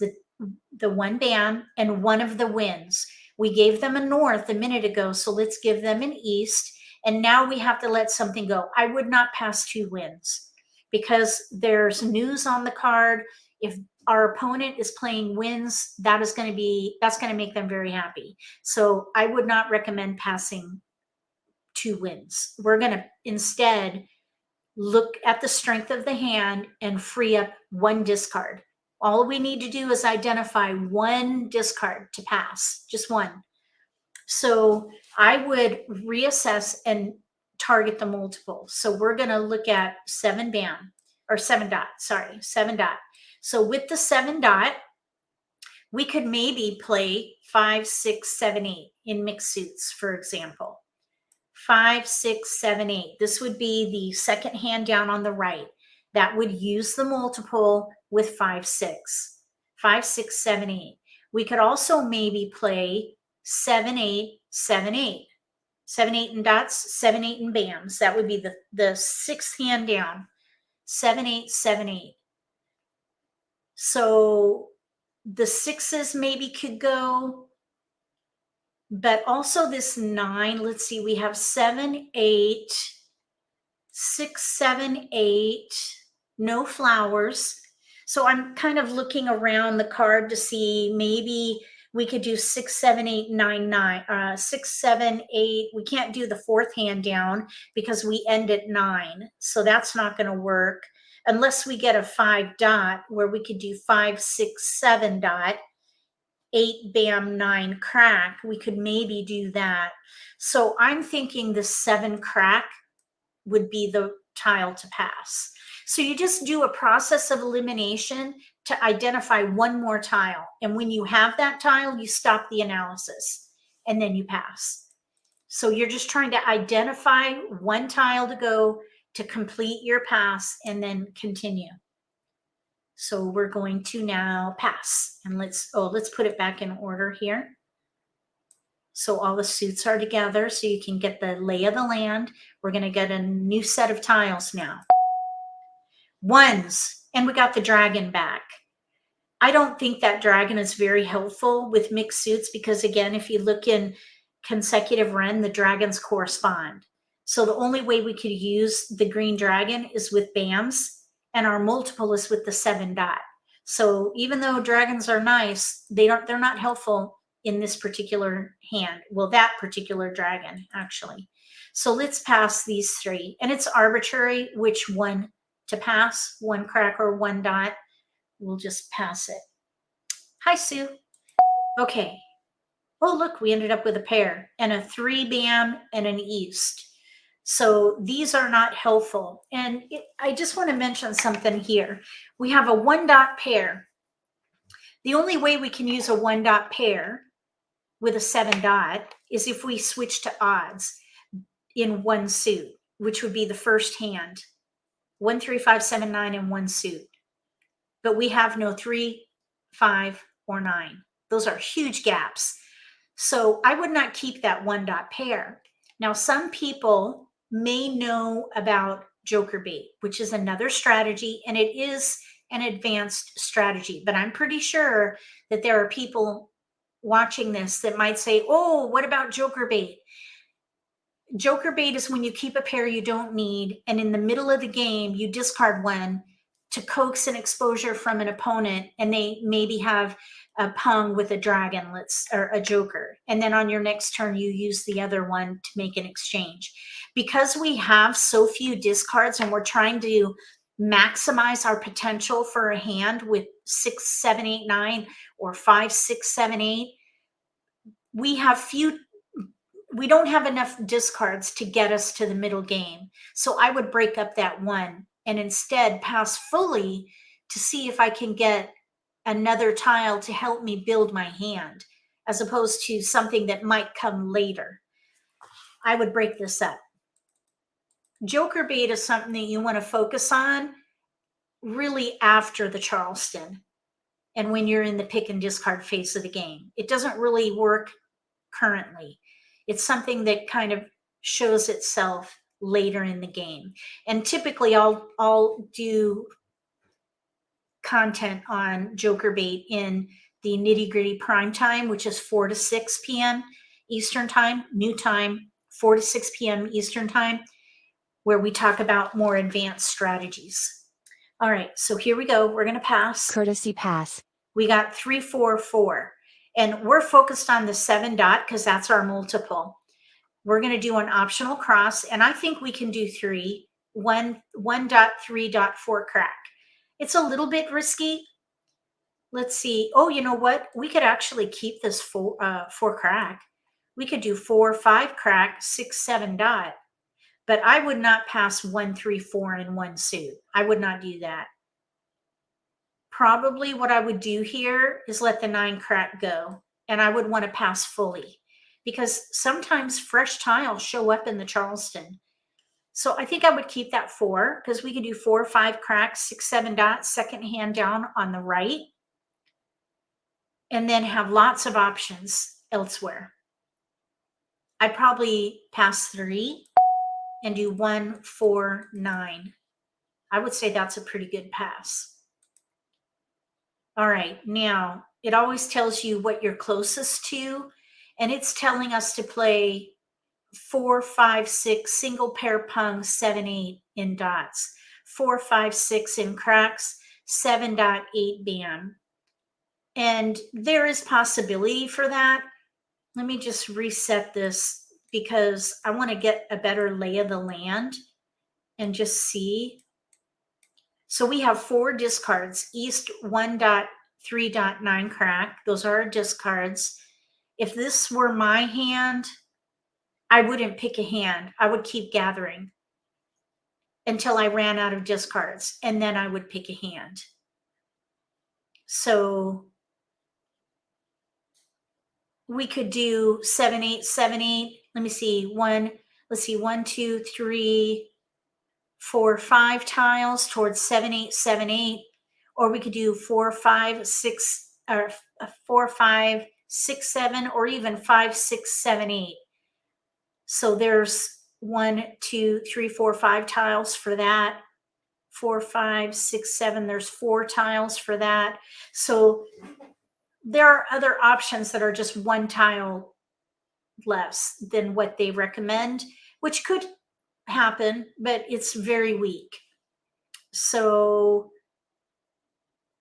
[SPEAKER 1] the one bam and one of the wins. We gave them a north a minute ago, so let's give them an east. And now we have to let something go. I would not pass two wins because there's news on the card. If our opponent is playing wins, that's going to make them very happy. So I would not recommend passing two wins. We're going to instead look at the strength of the hand and free up one discard. All we need to do is identify one discard to pass, just one. So I would reassess and target the multiple. So we're going to look at 7 dot. So with the 7 dot, we could maybe play 5, 6, 7, 8 in mixed suits, for example. 5, 6, 7, 8. This would be the second hand down on the right. That would use the multiple with 5, 6. 5, 6, 7, 8. We could also maybe play 7, 8, 7, 8. 7, 8 in dots, 7, 8 in bams. That would be the sixth hand down. 7, 8, 7, 8. So the sixes maybe could go, but also this 9. Let's see, we have 7, 8, 6, 7, 8, no flowers. So I'm kind of looking around the card to see maybe we could do 6, 7, 8, 9, 9, 6, 7, 8. We can't do the fourth hand down because we end at 9. So that's not going to work unless we get a 5 dot where we could do 5, 6, 7 dot, 8 bam, 9 crack. We could maybe do that. So I'm thinking the 7 crack would be the tile to pass. So you just do a process of elimination to identify one more tile. And when you have that tile, you stop the analysis and then you pass. So you're just trying to identify one tile to go to complete your pass and then continue. So we're going to now pass, and let's put it back in order here. So all the suits are together so you can get the lay of the land. We're going to get a new set of tiles now. Ones, and we got the dragon back. I don't think that dragon is very helpful with mixed suits because, again, if you look in consecutive run, the dragons correspond. So the only way we could use the green dragon is with bams, and our multiple is with the 7 dot. So even though dragons are nice, they're not helpful in this particular hand. Well, that particular dragon, actually. So let's pass these 3. And it's arbitrary which one to pass, 1 crack or 1 dot. We'll just pass it. Hi, Sue. Okay. Oh, look, we ended up with a pair and a 3 bam and an east. So these are not helpful. And I just want to mention something here. We have a 1 dot pair. The only way we can use a 1 dot pair with a 7 dot is if we switch to odds in one suit, which would be the first hand. 1, 3, 5, 7, 9 in one suit. But we have no 3, 5, or 9. Those are huge gaps. So I would not keep that 1 dot pair. Now, some people may know about joker bait, which is another strategy, and it is an advanced strategy. But I'm pretty sure that there are people watching this that might say, oh, what about joker bait? Joker bait is when you keep a pair you don't need, and in the middle of the game, you discard one to coax an exposure from an opponent, and they maybe have a pung with a dragon, or a joker. And then on your next turn, you use the other one to make an exchange. Because we have so few discards and we're trying to maximize our potential for a hand with 6, 7, 8, 9, or 5, 6, 7, 8, we don't have enough discards to get us to the middle game. So I would break up that 1 and instead pass fully to see if I can get another tile to help me build my hand, as opposed to something that might come later. I would break this up. Joker bait is something that you want to focus on really after the Charleston. and when you're in the pick and discard phase of the game. It doesn't really work currently. It's something that kind of shows itself later in the game. And typically I'll do content on Joker bait in the Nitty-Gritty prime time, which is 4 to 6 p.m. Eastern time, new time, 4 to 6 p.m. Eastern time, where we talk about more advanced strategies. All right, so here we go. We're going to pass.
[SPEAKER 2] Courtesy pass.
[SPEAKER 1] We got 3, 4, 4. And we're focused on the 7 dot because that's our multiple. We're going to do an optional cross, and I think we can do 3, 1, 1.3.4 crack. It's a little bit risky. Let's see. Oh, you know what? We could actually keep this 4 crack. We could do 4, 5 crack, 6, 7 dot. But I would not pass 1, 3, 4 in one suit. I would not do that. Probably what I would do here is let the 9 crack go. And I would want to pass fully, because sometimes fresh tiles show up in the Charleston. So I think I would keep that 4, because we could do 4, 5 cracks, 6, 7 dots, second hand down on the right, and then have lots of options elsewhere. I'd probably pass 3 and do 1, 4, 9. I would say that's a pretty good pass. All right, now it always tells you what you're closest to, and it's telling us to play 4, 5, 6 single pair pung, 7, 8 in dots, 4, 5, 6 in cracks, 7.8 bam. And there is possibility for that. Let me just reset this because I want to get a better lay of the land and just see. So we have 4 discards, East 1.3.9 crack. Those are our discards. If this were my hand, I wouldn't pick a hand. I would keep gathering until I ran out of discards, and then I would pick a hand. So we could do 7, 8, 7, 8. Let me see. Let's see, 1, 2, 3, 4, 5 tiles towards 7, 8, 7, 8. Or we could do 4, 5, 6, or 4, 5, 6, 7, or even 5, 6, 7, 8. So there's 1, 2, 3, 4, 5 tiles for that. 4, 5, 6, 7. There's 4 tiles for that. So there are other options that are just 1 tile less than what they recommend, which could happen, but it's very weak. So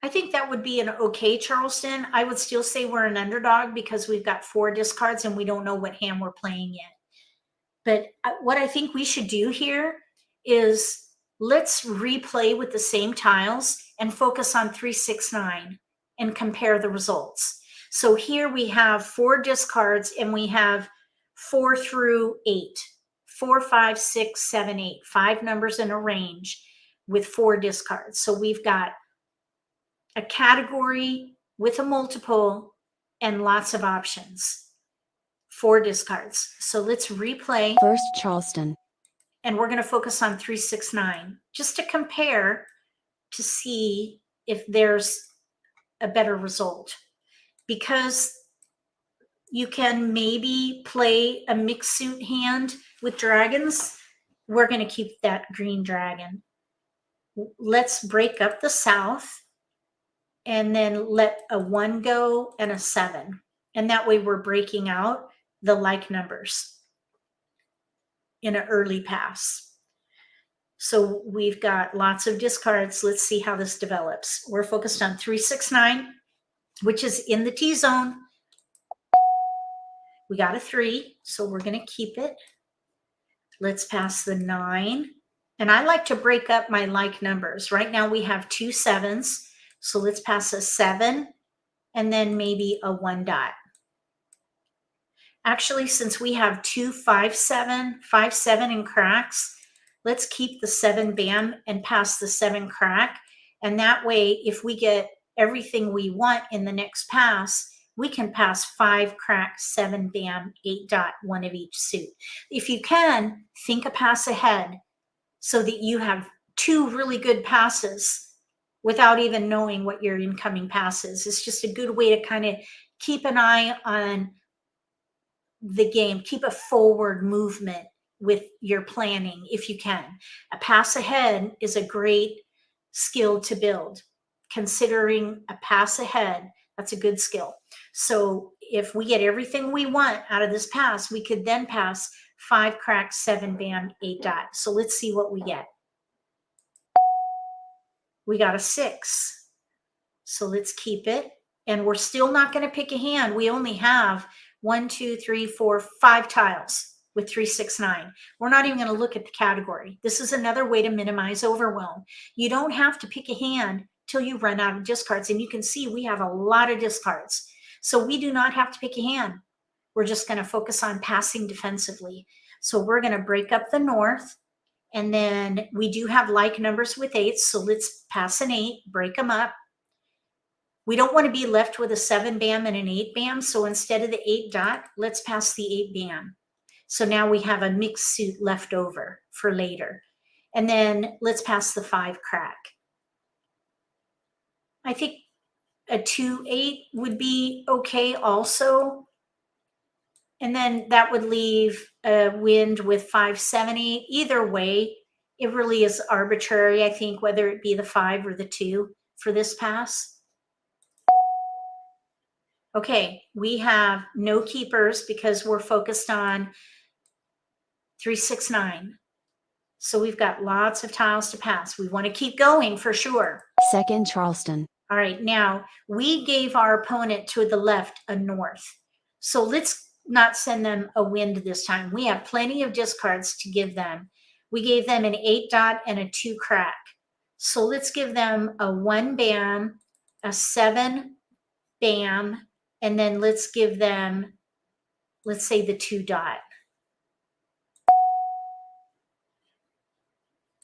[SPEAKER 1] I think that would be an okay Charleston. I would still say we're an underdog because we've got 4 discards and we don't know what hand we're playing yet. But what I think we should do here is let's replay with the same tiles and focus on 3, 6, 9 and compare the results. So here we have 4 discards and we have 4 through 8, 4, 5, 6, 7, 8, 5 numbers in a range with 4 discards. So we've got a category with a multiple and lots of options. 4 discards. So let's replay.
[SPEAKER 2] First Charleston.
[SPEAKER 1] And we're going to focus on 3, 6, 9 just to compare to see if there's a better result. Because you can maybe play a mixed suit hand with dragons. We're going to keep that green dragon. Let's break up the south and then let a 1 go and a 7. And that way we're breaking out the like numbers in an early pass. So we've got lots of discards. Let's see how this develops. We're focused on 3, 6, 9, which is in the T zone. We got a 3, so we're going to keep it. Let's pass the 9. And I like to break up my like numbers. Right now we have 2 7s. So let's pass a 7 and then maybe a 1 dot. Actually, since we have 2, 5, 7, 5, 7 in cracks, let's keep the 7 bam and pass the 7 crack. And that way, if we get everything we want in the next pass, we can pass 5 crack, 7 bam, 8 dot, 1 of each suit. If you can, think a pass ahead so that you have 2 really good passes without even knowing what your incoming pass is. It's just a good way to kind of keep an eye on the game, keep a forward movement with your planning if you can. A pass ahead is a great skill to build. Considering a pass ahead, that's a good skill. So if we get everything we want out of this pass, we could then pass 5 cracks, 7 bam, 8 dot. So let's see what we get. We got a 6. So let's keep it. And we're still not going to pick a hand. We only have 1, 2, 3, 4, 5 tiles with 3, 6, 9. We're not even going to look at the category. This is another way to minimize overwhelm. You don't have to pick a hand till you run out of discards. And you can see we have a lot of discards. So we do not have to pick a hand. We're just going to focus on passing defensively. So we're going to break up the north. And then we do have like numbers with 8s. So let's pass an 8, break them up. We don't want to be left with a 7 bam and an 8 bam. So instead of the 8 dot, let's pass the 8 bam. So now we have a mixed suit left over for later. And then let's pass the 5 crack. I think a 2-8 would be okay also. And then that would leave a wind with 5-7-8. Either way, it really is arbitrary, I think, whether it be the 5 or the 2 for this pass. Okay, we have no keepers because we're focused on 3, 6, 9. So we've got lots of tiles to pass. We want to keep going for sure.
[SPEAKER 2] Second Charleston.
[SPEAKER 1] All right, now we gave our opponent to the left a north. So let's not send them a wind this time. We have plenty of discards to give them. We gave them an 8 dot and a 2 crack. So let's give them a 1 bam, a 7 bam, and then let's give them, let's say the 2 dot.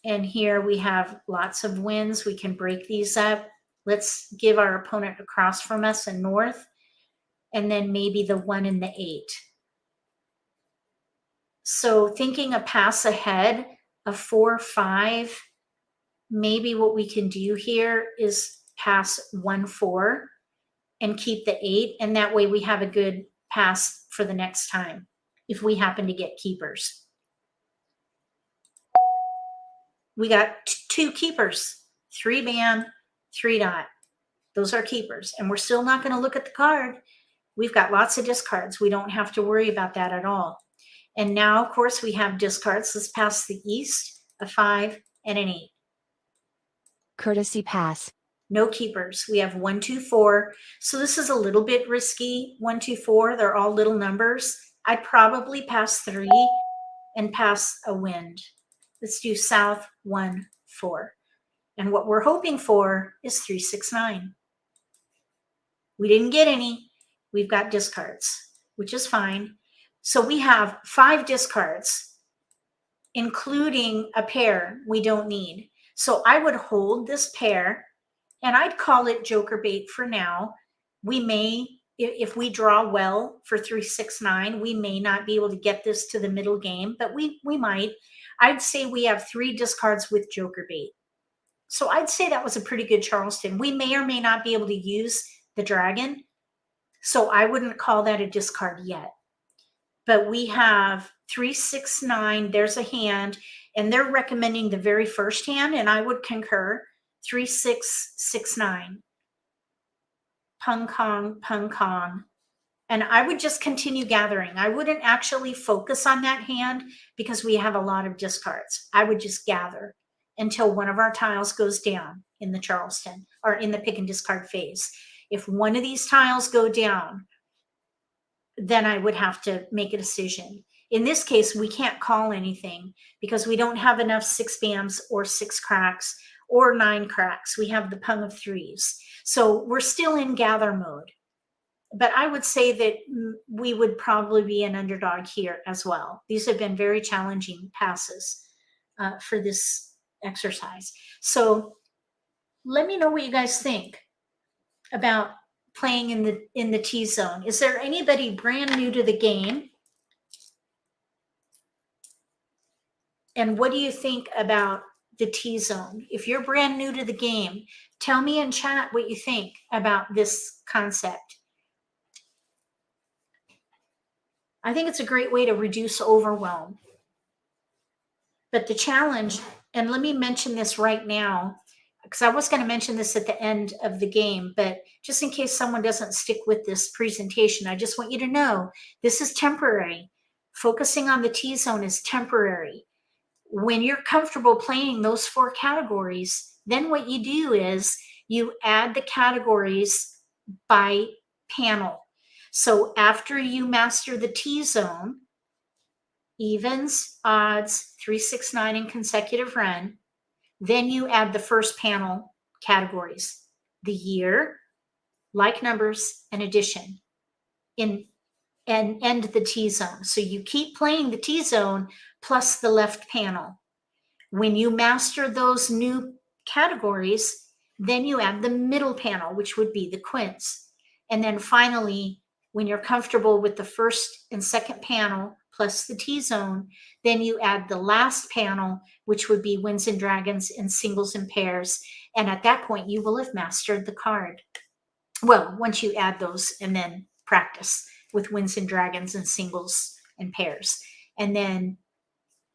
[SPEAKER 1] And here we have lots of winds. We can break these up. Let's give our opponent across from us a north, and then maybe the 1 and the 8. So thinking a pass ahead, a 4, 5, maybe what we can do here is pass 1, 4 and keep the 8. And that way we have a good pass for the next time if we happen to get keepers. We got 2 keepers, 3 bam, 3 dot. Those are keepers. And we're still not going to look at the card. We've got lots of discards. We don't have to worry about that at all. And now, of course, we have discards. Let's pass the east, a 5 and an 8.
[SPEAKER 2] Courtesy pass.
[SPEAKER 1] No keepers. We have 1, 2, 4. So this is a little bit risky. 1, 2, 4. They're all little numbers. I'd probably pass 3 and pass a wind. Let's do south 1, 4. And what we're hoping for is 3, 6, 9. We didn't get any. We've got discards, which is fine. So we have 5 discards, including a pair we don't need. So I would hold this pair, and I'd call it joker bait for now. We may, if we draw well for 3, 6, 9, we may not be able to get this to the middle game, but we might. I'd say we have 3 discards with joker bait. So I'd say that was a pretty good Charleston. We may or may not be able to use the dragon, so I wouldn't call that a discard yet. But we have 3, 6, 9. There's a hand, and they're recommending the very first hand, and I would concur. 3, 6, 6, 9. Pung kong, pung kong. And I would just continue gathering. I wouldn't actually focus on that hand because we have a lot of discards. I would just gather until one of our tiles goes down in the Charleston or in the pick and discard phase. If one of these tiles go down, then I would have to make a decision. In this case, we can't call anything because we don't have enough 6 bams or 6 cracks or 9 cracks. We have the pung of 3s. So we're still in gather mode. But I would say that we would probably be an underdog here as well. These have been very challenging passes for this exercise. So let me know what you guys think about playing in the T-zone. Is there anybody brand new to the game? And what do you think about the T-zone. If you're brand new to the game, tell me in chat what you think about this concept. I think it's a great way to reduce overwhelm. But the challenge, and let me mention this right now, because I was going to mention this at the end of the game, but just in case someone doesn't stick with this presentation, I just want you to know this is temporary. Focusing on the T-zone is temporary. When you're comfortable playing those 4 categories, then what you do is you add the categories by panel. So after you master the T-zone, evens, odds, 3, 6, 9, and consecutive run, then you add the first panel categories, the year, like numbers, and addition, and end the T-zone. So you keep playing the T-zone plus the left panel. When you master those new categories, then you add the middle panel, which would be the quints. And then finally, when you're comfortable with the first and second panel plus the T-zone, then you add the last panel, which would be winds and dragons and singles and pairs. And at that point, you will have mastered the card. Well, once you add those and then practice with winds and dragons and singles and pairs. And then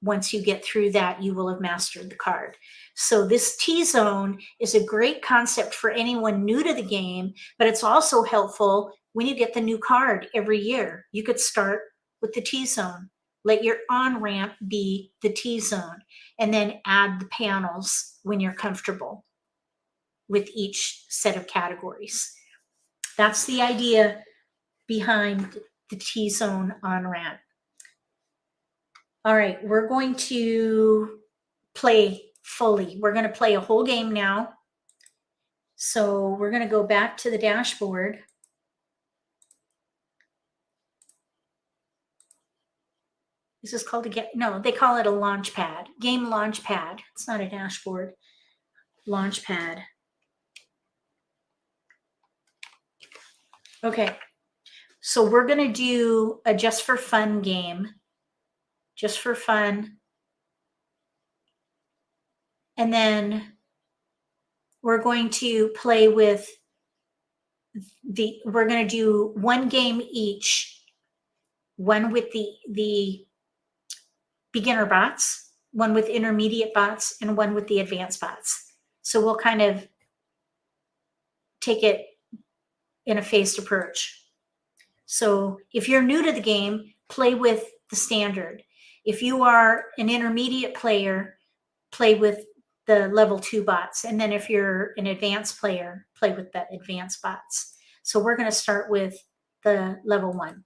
[SPEAKER 1] once you get through that, you will have mastered the card. So this T-zone is a great concept for anyone new to the game, but it's also helpful when you get the new card every year. You could start with the T-zone. Let your on-ramp be the T-zone, and then add the panels when you're comfortable with each set of categories. That's the idea behind the T-zone on-ramp. All right, we're going to play fully. We're going to play a whole game now. So we're going to go back to the dashboard. This is called they call it a launch pad. Game launch pad. It's not a dashboard. Launch pad. Okay, so we're going to do a just for fun game. Just for fun. And then we're going to play with we're going to do one game each, one with the beginner bots, one with intermediate bots, and one with the advanced bots. So we'll kind of take it in a phased approach. So if you're new to the game, play with the standard. If you are an intermediate player, play with the level 2 bots. And then if you're an advanced player, play with the advanced bots. So we're going to start with the level 1.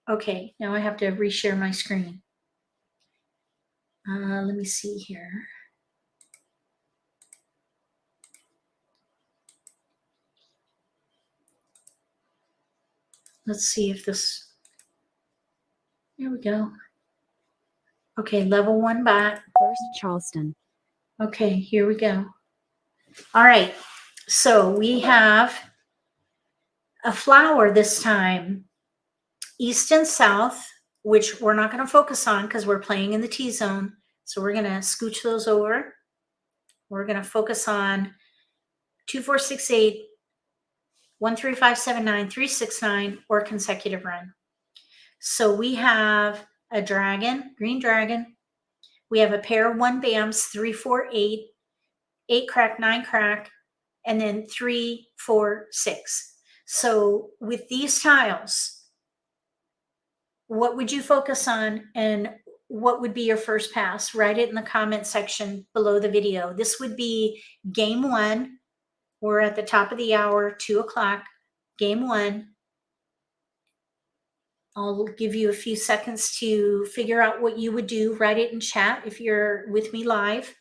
[SPEAKER 1] Okay, now I have to reshare my screen. Let me see here. Let's see if this, there we go. Okay, level 1 bot.
[SPEAKER 2] First Charleston.
[SPEAKER 1] Okay, here we go. All right, so we have a flower this time, east and south, which we're not going to focus on because we're playing in the T-zone. So we're going to scooch those over. We're going to focus on 2, 4, 6, 8, 1, 3, 5, 7, 9, 3, 6, 9, or consecutive run. So we have a dragon, green dragon. We have a pair of 1 bams, 3, 4, 8, 8 crack, 9 crack, and then 3, 4, 6. So with these tiles, what would you focus on and what would be your first pass? Write it in the comment section below the video. This would be game 1. We're at the top of the hour, 2 o'clock, game 1. I'll give you a few seconds to figure out what you would do. Write it in chat if you're with me live.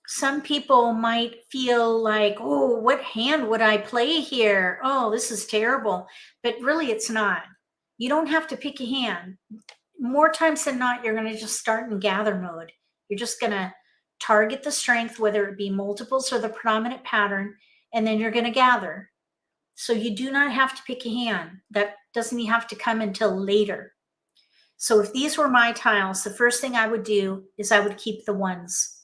[SPEAKER 1] Some people might feel like, oh, what hand would I play here? Oh, this is terrible. But really, it's not. You don't have to pick a hand. More times than not, you're going to just start in gather mode. You're just going to target the strength, whether it be multiples or the predominant pattern, and then you're going to gather. So you do not have to pick a hand. That doesn't have to come until later. So if these were my tiles, the first thing I would do is I would keep the ones.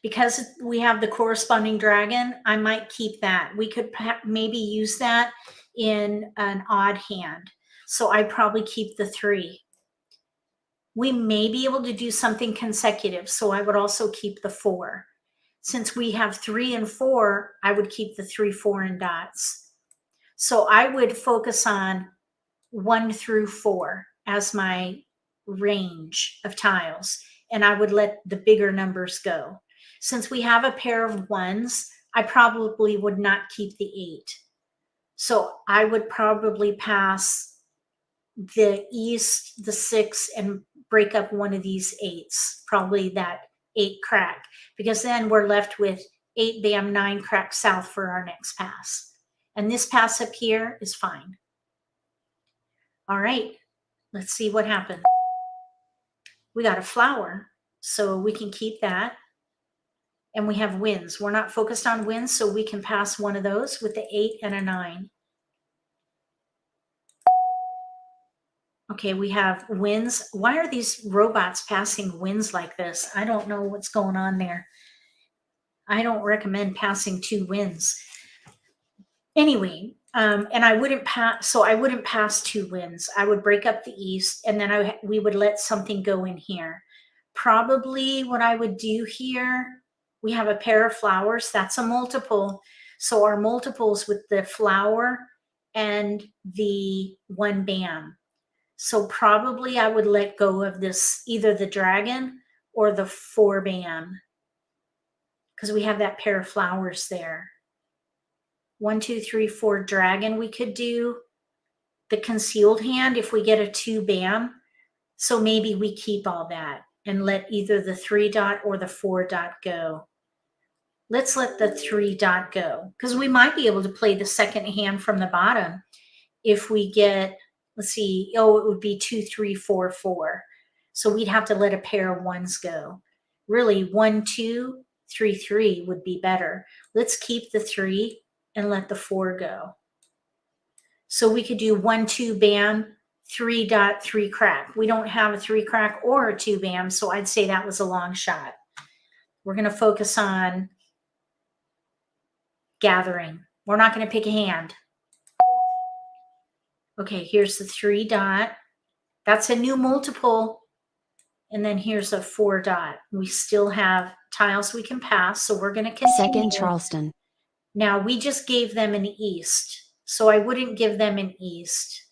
[SPEAKER 1] Because we have the corresponding dragon, I might keep that. We could maybe use that in an odd hand. So I'd probably keep the 3. We may be able to do something consecutive, so I would also keep the 4. Since we have 3 and 4, I would keep the 3, 4, and dots. So I would focus on 1 through 4 as my range of tiles, and I would let the bigger numbers go. Since we have a pair of 1s, I probably would not keep the 8. So I would probably pass the east, the 6, and break up one of these 8s, probably that 8 crack, because then we're left with 8 bam, 9 crack south for our next pass. And this pass up here is fine. All right, let's see what happened. We got a flower, so we can keep that. And we have wins. We're not focused on wins, so we can pass one of those with the 8 and a 9. Okay, we have wins. Why are these robots passing wins like this? I don't know what's going on there. I don't recommend passing 2 wins. Anyway, and I wouldn't pass, so I wouldn't pass 2 wins. I would break up the east, and then we would let something go in here. Probably what I would do here, we have a pair of flowers. That's a multiple. So our multiples with the flower and the 1 bam. So probably I would let go of this, either the dragon or the 4 bam, because we have that pair of flowers there. 1, 2, 3, 4 dragon. We could do the concealed hand if we get a 2 bam. So maybe we keep all that and let either the 3 dot or the 4 dot go. Let's let the 3 dot go, because we might be able to play the second hand from the bottom if we get, let's see, oh, it would be 2, 3, 4, 4. So we'd have to let a pair of 1s go. Really, 1, 2, 3, 3 would be better. Let's keep the 3 and let the 4 go. So we could do 1, 2 bam, 3 dot, 3 crack. We don't have a 3 crack or a 2 bam, so I'd say that was a long shot. We're going to focus on gathering. We're not going to pick a hand. Okay, here's the 3 dot. That's a new multiple. And then here's a 4 dot. We still have tiles we can pass, so we're going to continue.
[SPEAKER 2] 2nd Charleston.
[SPEAKER 1] Now, we just gave them an east, so I wouldn't give them an east.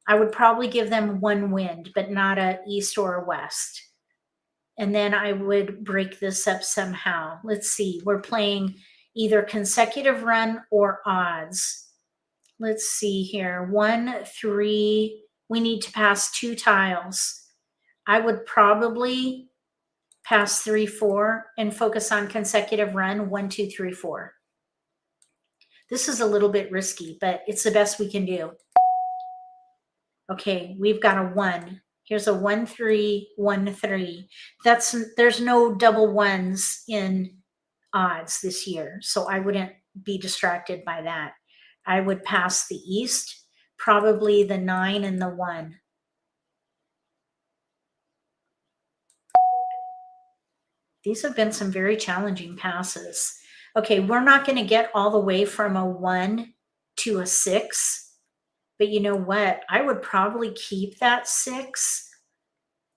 [SPEAKER 1] I would probably give them 1 wind, but not a east or a west. And then I would break this up somehow. Let's see, we're playing either consecutive run or odds. Let's see here, 1, 3, we need to pass 2 tiles. I would probably pass 3, 4 and focus on consecutive run, 1, 2, 3, 4. This is a little bit risky, but it's the best we can do. Okay, we've got a 1. Here's a 1, 3, 1, 3. There's no double 1s in odds this year, so I wouldn't be distracted by that. I would pass the east, probably the 9 and the 1. These have been some very challenging passes. Okay, we're not going to get all the way from a 1 to a 6, but you know what? I would probably keep that 6,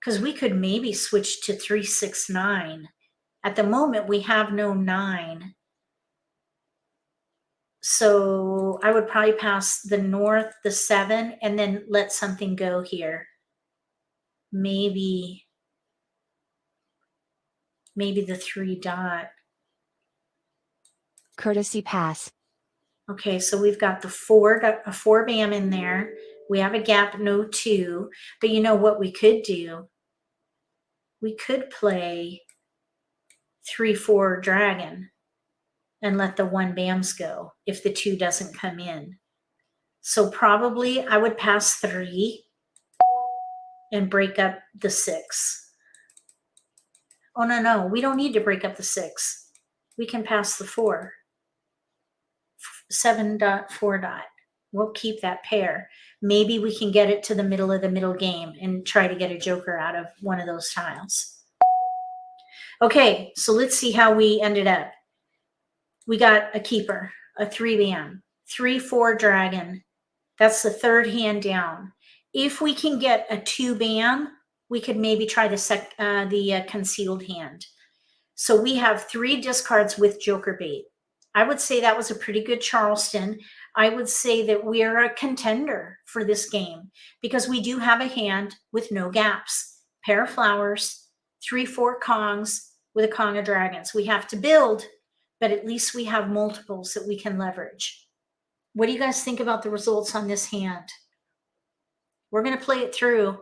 [SPEAKER 1] because we could maybe switch to 3, 6, 9. At the moment, we have no 9. So I would probably pass the north, the 7, and then let something go here. Maybe the 3 dot.
[SPEAKER 2] Courtesy pass.
[SPEAKER 1] Okay, so we've got the 4 bam in there. We have a gap, no 2. But you know what we could do? We could play 3, 4 dragon and let the 1 bams go if the 2 doesn't come in. So probably I would pass 3 and break up the 6. Oh, no, we don't need to break up the 6. We can pass the 4. 7 dot, 4 dot. We'll keep that pair. Maybe we can get it to the middle of the middle game and try to get a joker out of one of those tiles. Okay, so let's see how we ended up. We got a keeper, a 3-bam, 3-4 dragon. That's the third hand down. If we can get a 2-bam, we could maybe try the concealed hand. So we have 3 discards with joker bait. I would say that was a pretty good Charleston. I would say that we are a contender for this game because we do have a hand with no gaps. Pair of flowers, 3-4 Kongs with a Kong of dragons. We have to build, but at least we have multiples that we can leverage. What do you guys think about the results on this hand? We're going to play it through,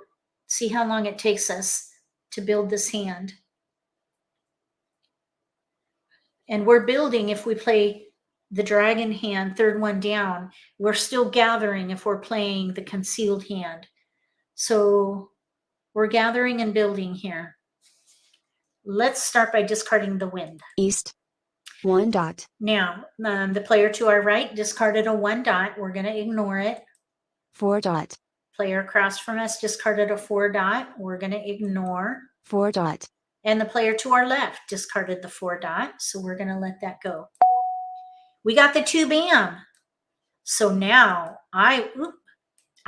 [SPEAKER 1] see how long it takes us to build this hand. And we're building if we play the dragon hand, third one down. We're still gathering if we're playing the concealed hand. So we're gathering and building here. Let's start by discarding the wind.
[SPEAKER 2] East. 1 dot.
[SPEAKER 1] Now, the player to our right discarded a 1 dot. We're going to ignore it.
[SPEAKER 2] 4 dot.
[SPEAKER 1] Player across from us discarded a 4 dot. We're going to ignore.
[SPEAKER 2] 4 dot.
[SPEAKER 1] And the player to our left discarded the 4 dot. So we're going to let that go. We got the 2-bam. So now I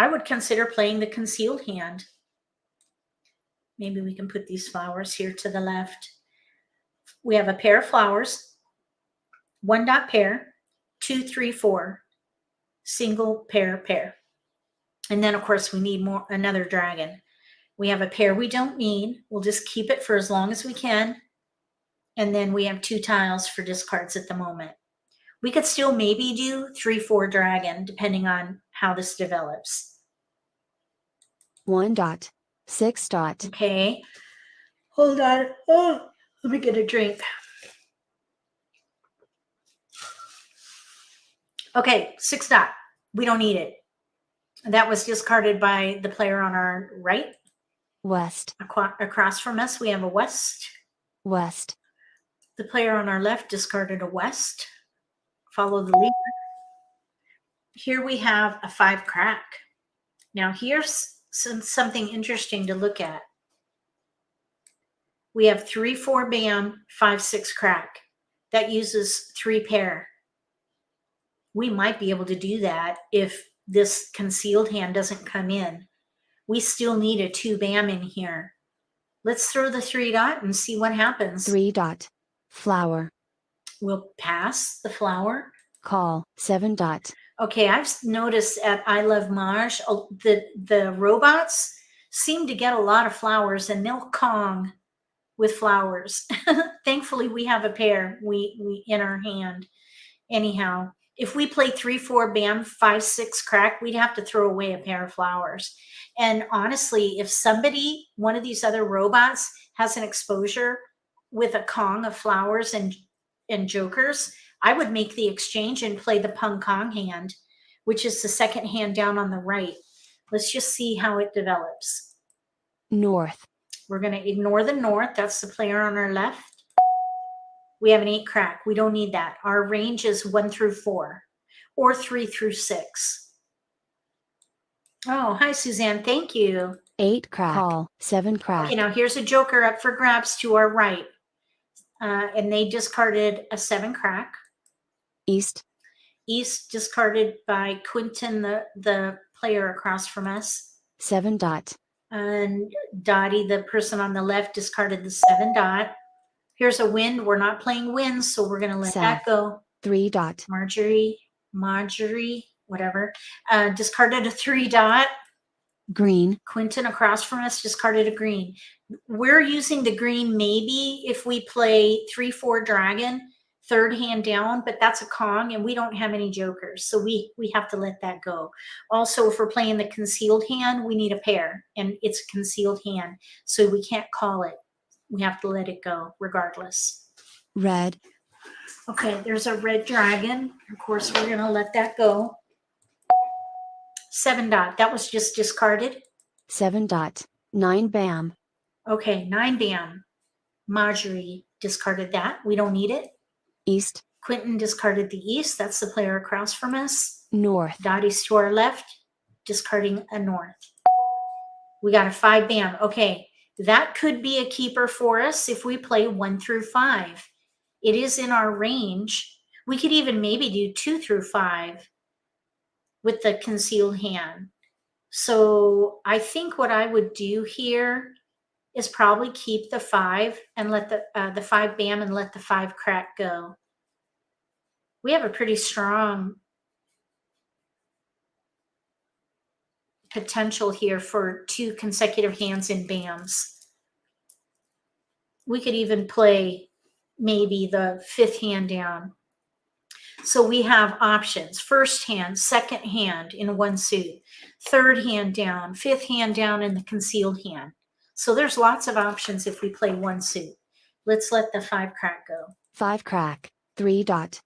[SPEAKER 1] would consider playing the concealed hand. Maybe we can put these flowers here to the left. We have a pair of flowers, 1 dot pair, 2, 3, 4, single pair. And then of course we need another dragon. We have a pair we don't need. We'll just keep it for as long as we can. And then we have 2 tiles for discards at the moment. We could still maybe do 3-4 dragon depending on how this develops.
[SPEAKER 2] 1 dot. 6 dot.
[SPEAKER 1] Okay. Hold on. Oh, let me get a drink. Okay, 6 dot. We don't need it. That was discarded by the player on our right.
[SPEAKER 2] West.
[SPEAKER 1] Across from us, we have a west.
[SPEAKER 2] West.
[SPEAKER 1] The player on our left discarded a west. Follow the leader. Here we have a 5 crack. Now here's something interesting to look at. We have 3-4 bam, 5-6 crack. That uses 3 pair. We might be able to do that if this concealed hand doesn't come in. We still need a 2 bam in here. Let's throw the 3 dot and see what happens.
[SPEAKER 2] 3 dot. Flower.
[SPEAKER 1] We'll pass the flower.
[SPEAKER 2] Call. 7 dot.
[SPEAKER 1] Okay, I've noticed at I Love Mahj, the robots seem to get a lot of flowers and they'll Kong with flowers. Thankfully, we have a pair we in our hand. Anyhow, if we play 3-4 bam, 5-6 crack, we'd have to throw away a pair of flowers. And honestly, if one of these other robots has an exposure with a Kong of flowers and jokers, I would make the exchange and play the Pung Kong hand, which is the second hand down on the right. Let's just see how it develops.
[SPEAKER 2] North.
[SPEAKER 1] We're going to ignore the north. That's the player on our left. We have an 8 crack. We don't need that. Our range is 1 through 4 or 3 through 6. Oh, hi, Suzanne. Thank you.
[SPEAKER 2] 8 crack. Call. 7 crack.
[SPEAKER 1] Okay, now here's a joker up for grabs to our right. And they discarded a 7 crack.
[SPEAKER 2] East.
[SPEAKER 1] East discarded by Quentin, the player across from us.
[SPEAKER 2] 7 dot.
[SPEAKER 1] And Dottie, the person on the left, discarded the 7 dot. Here's a wind. We're not playing winds, so we're going to let that go.
[SPEAKER 2] 3 dot.
[SPEAKER 1] Marjorie, whatever, discarded a 3 dot.
[SPEAKER 2] Green.
[SPEAKER 1] Quentin across from us discarded a green. We're using the green maybe if we play 3-4 dragon, third hand down, but that's a Kong and we don't have any jokers. So we have to let that go. Also, if we're playing the concealed hand, we need a pair and it's a concealed hand. So we can't call it. We have to let it go regardless.
[SPEAKER 2] Red.
[SPEAKER 1] Okay, there's a red dragon. Of course, we're going to let that go. 7 dot. That was just discarded.
[SPEAKER 2] 7 dot. 9 bam.
[SPEAKER 1] Okay, 9 bam. Marjorie discarded that. We don't need it.
[SPEAKER 2] East.
[SPEAKER 1] Quentin discarded the east. That's the player across from us.
[SPEAKER 2] North.
[SPEAKER 1] Dottie's to our left, discarding a north. We got a 5 bam. Okay, that could be a keeper for us if we play 1 through 5. It is in our range. We could even maybe do 2 through 5 with the concealed hand. So I think what I would do here is probably keep the 5 and let the 5 bam and let the 5 crack go. We have a pretty strong potential here for 2 consecutive hands in bams. We could even play maybe the 5th hand down. So we have options: first hand, second hand in 1 suit, 3rd hand down, 5th hand down in the concealed hand. So there's lots of options if we play 1 suit. Let's let the 5 crack go.
[SPEAKER 2] 5 crack. 3 dot.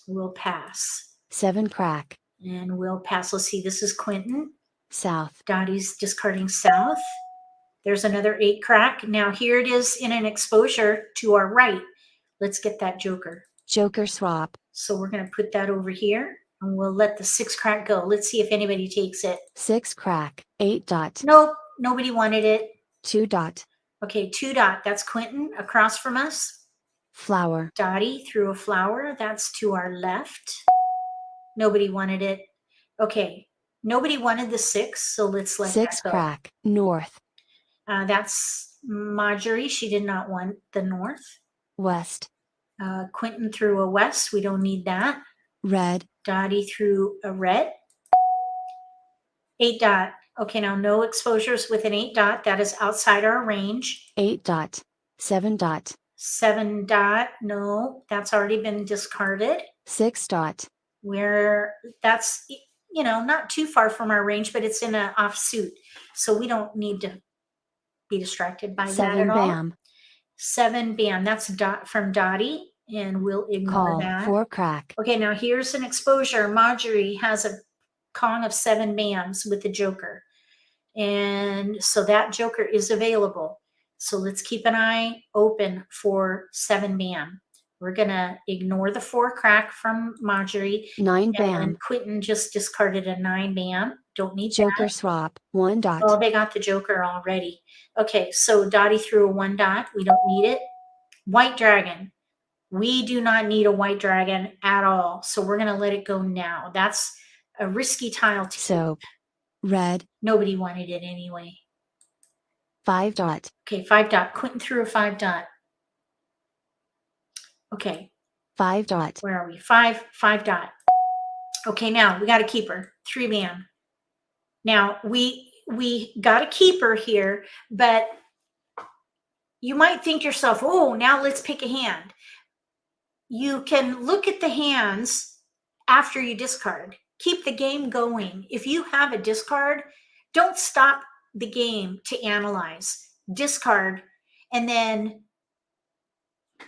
[SPEAKER 1] We'll pass.
[SPEAKER 2] 7 crack.
[SPEAKER 1] And we'll pass. Let's see, this is Quentin.
[SPEAKER 2] South.
[SPEAKER 1] Dottie's discarding south. There's another 8 crack. Now here it is in an exposure to our right. Let's get that joker.
[SPEAKER 2] Joker swap.
[SPEAKER 1] So we're going to put that over here and we'll let the 6 crack go. Let's see if anybody takes it.
[SPEAKER 2] 6 crack. 8 dot.
[SPEAKER 1] Nope, nobody wanted it.
[SPEAKER 2] 2 dot.
[SPEAKER 1] Okay, 2 dot. That's Quentin across from us.
[SPEAKER 2] Flower.
[SPEAKER 1] Dottie threw a flower. That's to our left. Nobody wanted it. Okay, nobody wanted the 6, so let's let
[SPEAKER 2] 6
[SPEAKER 1] that go.
[SPEAKER 2] crack. North.
[SPEAKER 1] That's Marjorie. She did not want the north.
[SPEAKER 2] West.
[SPEAKER 1] Quentin threw a west. We don't need that.
[SPEAKER 2] Red.
[SPEAKER 1] Dottie threw a red. 8 dot. Okay, now no exposures with an 8 dot. That is outside our range.
[SPEAKER 2] 8 dot. 7 dot.
[SPEAKER 1] 7 dot. No, that's already been discarded.
[SPEAKER 2] 6 dot.
[SPEAKER 1] Where that's, you know, not too far from our range, but it's in an offsuit. So we don't need to be distracted by that
[SPEAKER 2] 7
[SPEAKER 1] at all.
[SPEAKER 2] bam.
[SPEAKER 1] 7 bam. That's dot from Dottie, and we'll ignore
[SPEAKER 2] Call.
[SPEAKER 1] that.
[SPEAKER 2] 4 crack.
[SPEAKER 1] Okay, now here's an exposure. Marjorie has a Kong of 7 bams with the joker. And so that joker is available. So let's keep an eye open for 7 bam. We're going to ignore the 4 crack from Marjorie.
[SPEAKER 2] 9 bam.
[SPEAKER 1] And Quentin just discarded a 9 bam. Don't need
[SPEAKER 2] Joker
[SPEAKER 1] that.
[SPEAKER 2] swap. 1 dot.
[SPEAKER 1] Oh, they got the joker already. Okay, so Dottie threw a 1 dot. We don't need it. White dragon. We do not need a white dragon at all. So we're going to let it go now. That's a risky tile to
[SPEAKER 2] Soap. Red.
[SPEAKER 1] Nobody wanted it anyway.
[SPEAKER 2] 5 dot.
[SPEAKER 1] Okay, 5 dot. Quentin threw a 5 dot. Okay,
[SPEAKER 2] 5 dot.
[SPEAKER 1] where are we? 5 dot. Okay, now we got a keeper. 3 bam. Now we got a keeper here, but you might think yourself, oh, now let's pick a hand. You can look at the hands after you discard. Keep the game going. If you have a discard, don't stop the game to analyze. Discard and then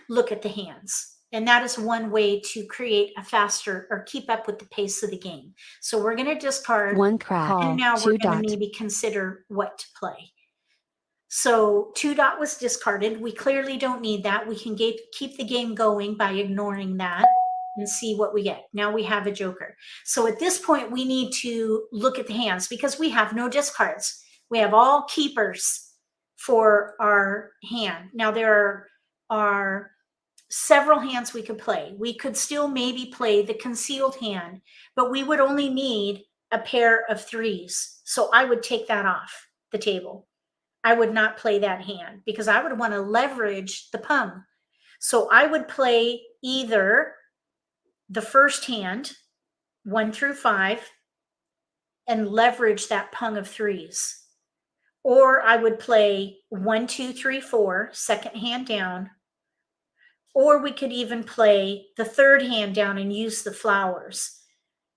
[SPEAKER 1] look at the hands. And that is one way to create a faster or keep up with the pace of the game. So we're going to discard
[SPEAKER 2] 1 crack.
[SPEAKER 1] and now
[SPEAKER 2] 2
[SPEAKER 1] we're going
[SPEAKER 2] dot.
[SPEAKER 1] to maybe consider what to play. So 2 dot was discarded. We clearly don't need that. We can keep the game going by ignoring that and see what we get. Now we have a joker. So at this point, we need to look at the hands because we have no discards. We have all keepers for our hand. Now there are several hands we could play. We could still maybe play the concealed hand, but we would only need a pair of 3s. So I would take that off the table. I would not play that hand because I would want to leverage the pung. So I would play either the first hand, 1 through 5, and leverage that pung of 3s. Or I would play 1, 2, 3, 4, second hand down. Or we could even play the third hand down and use the flowers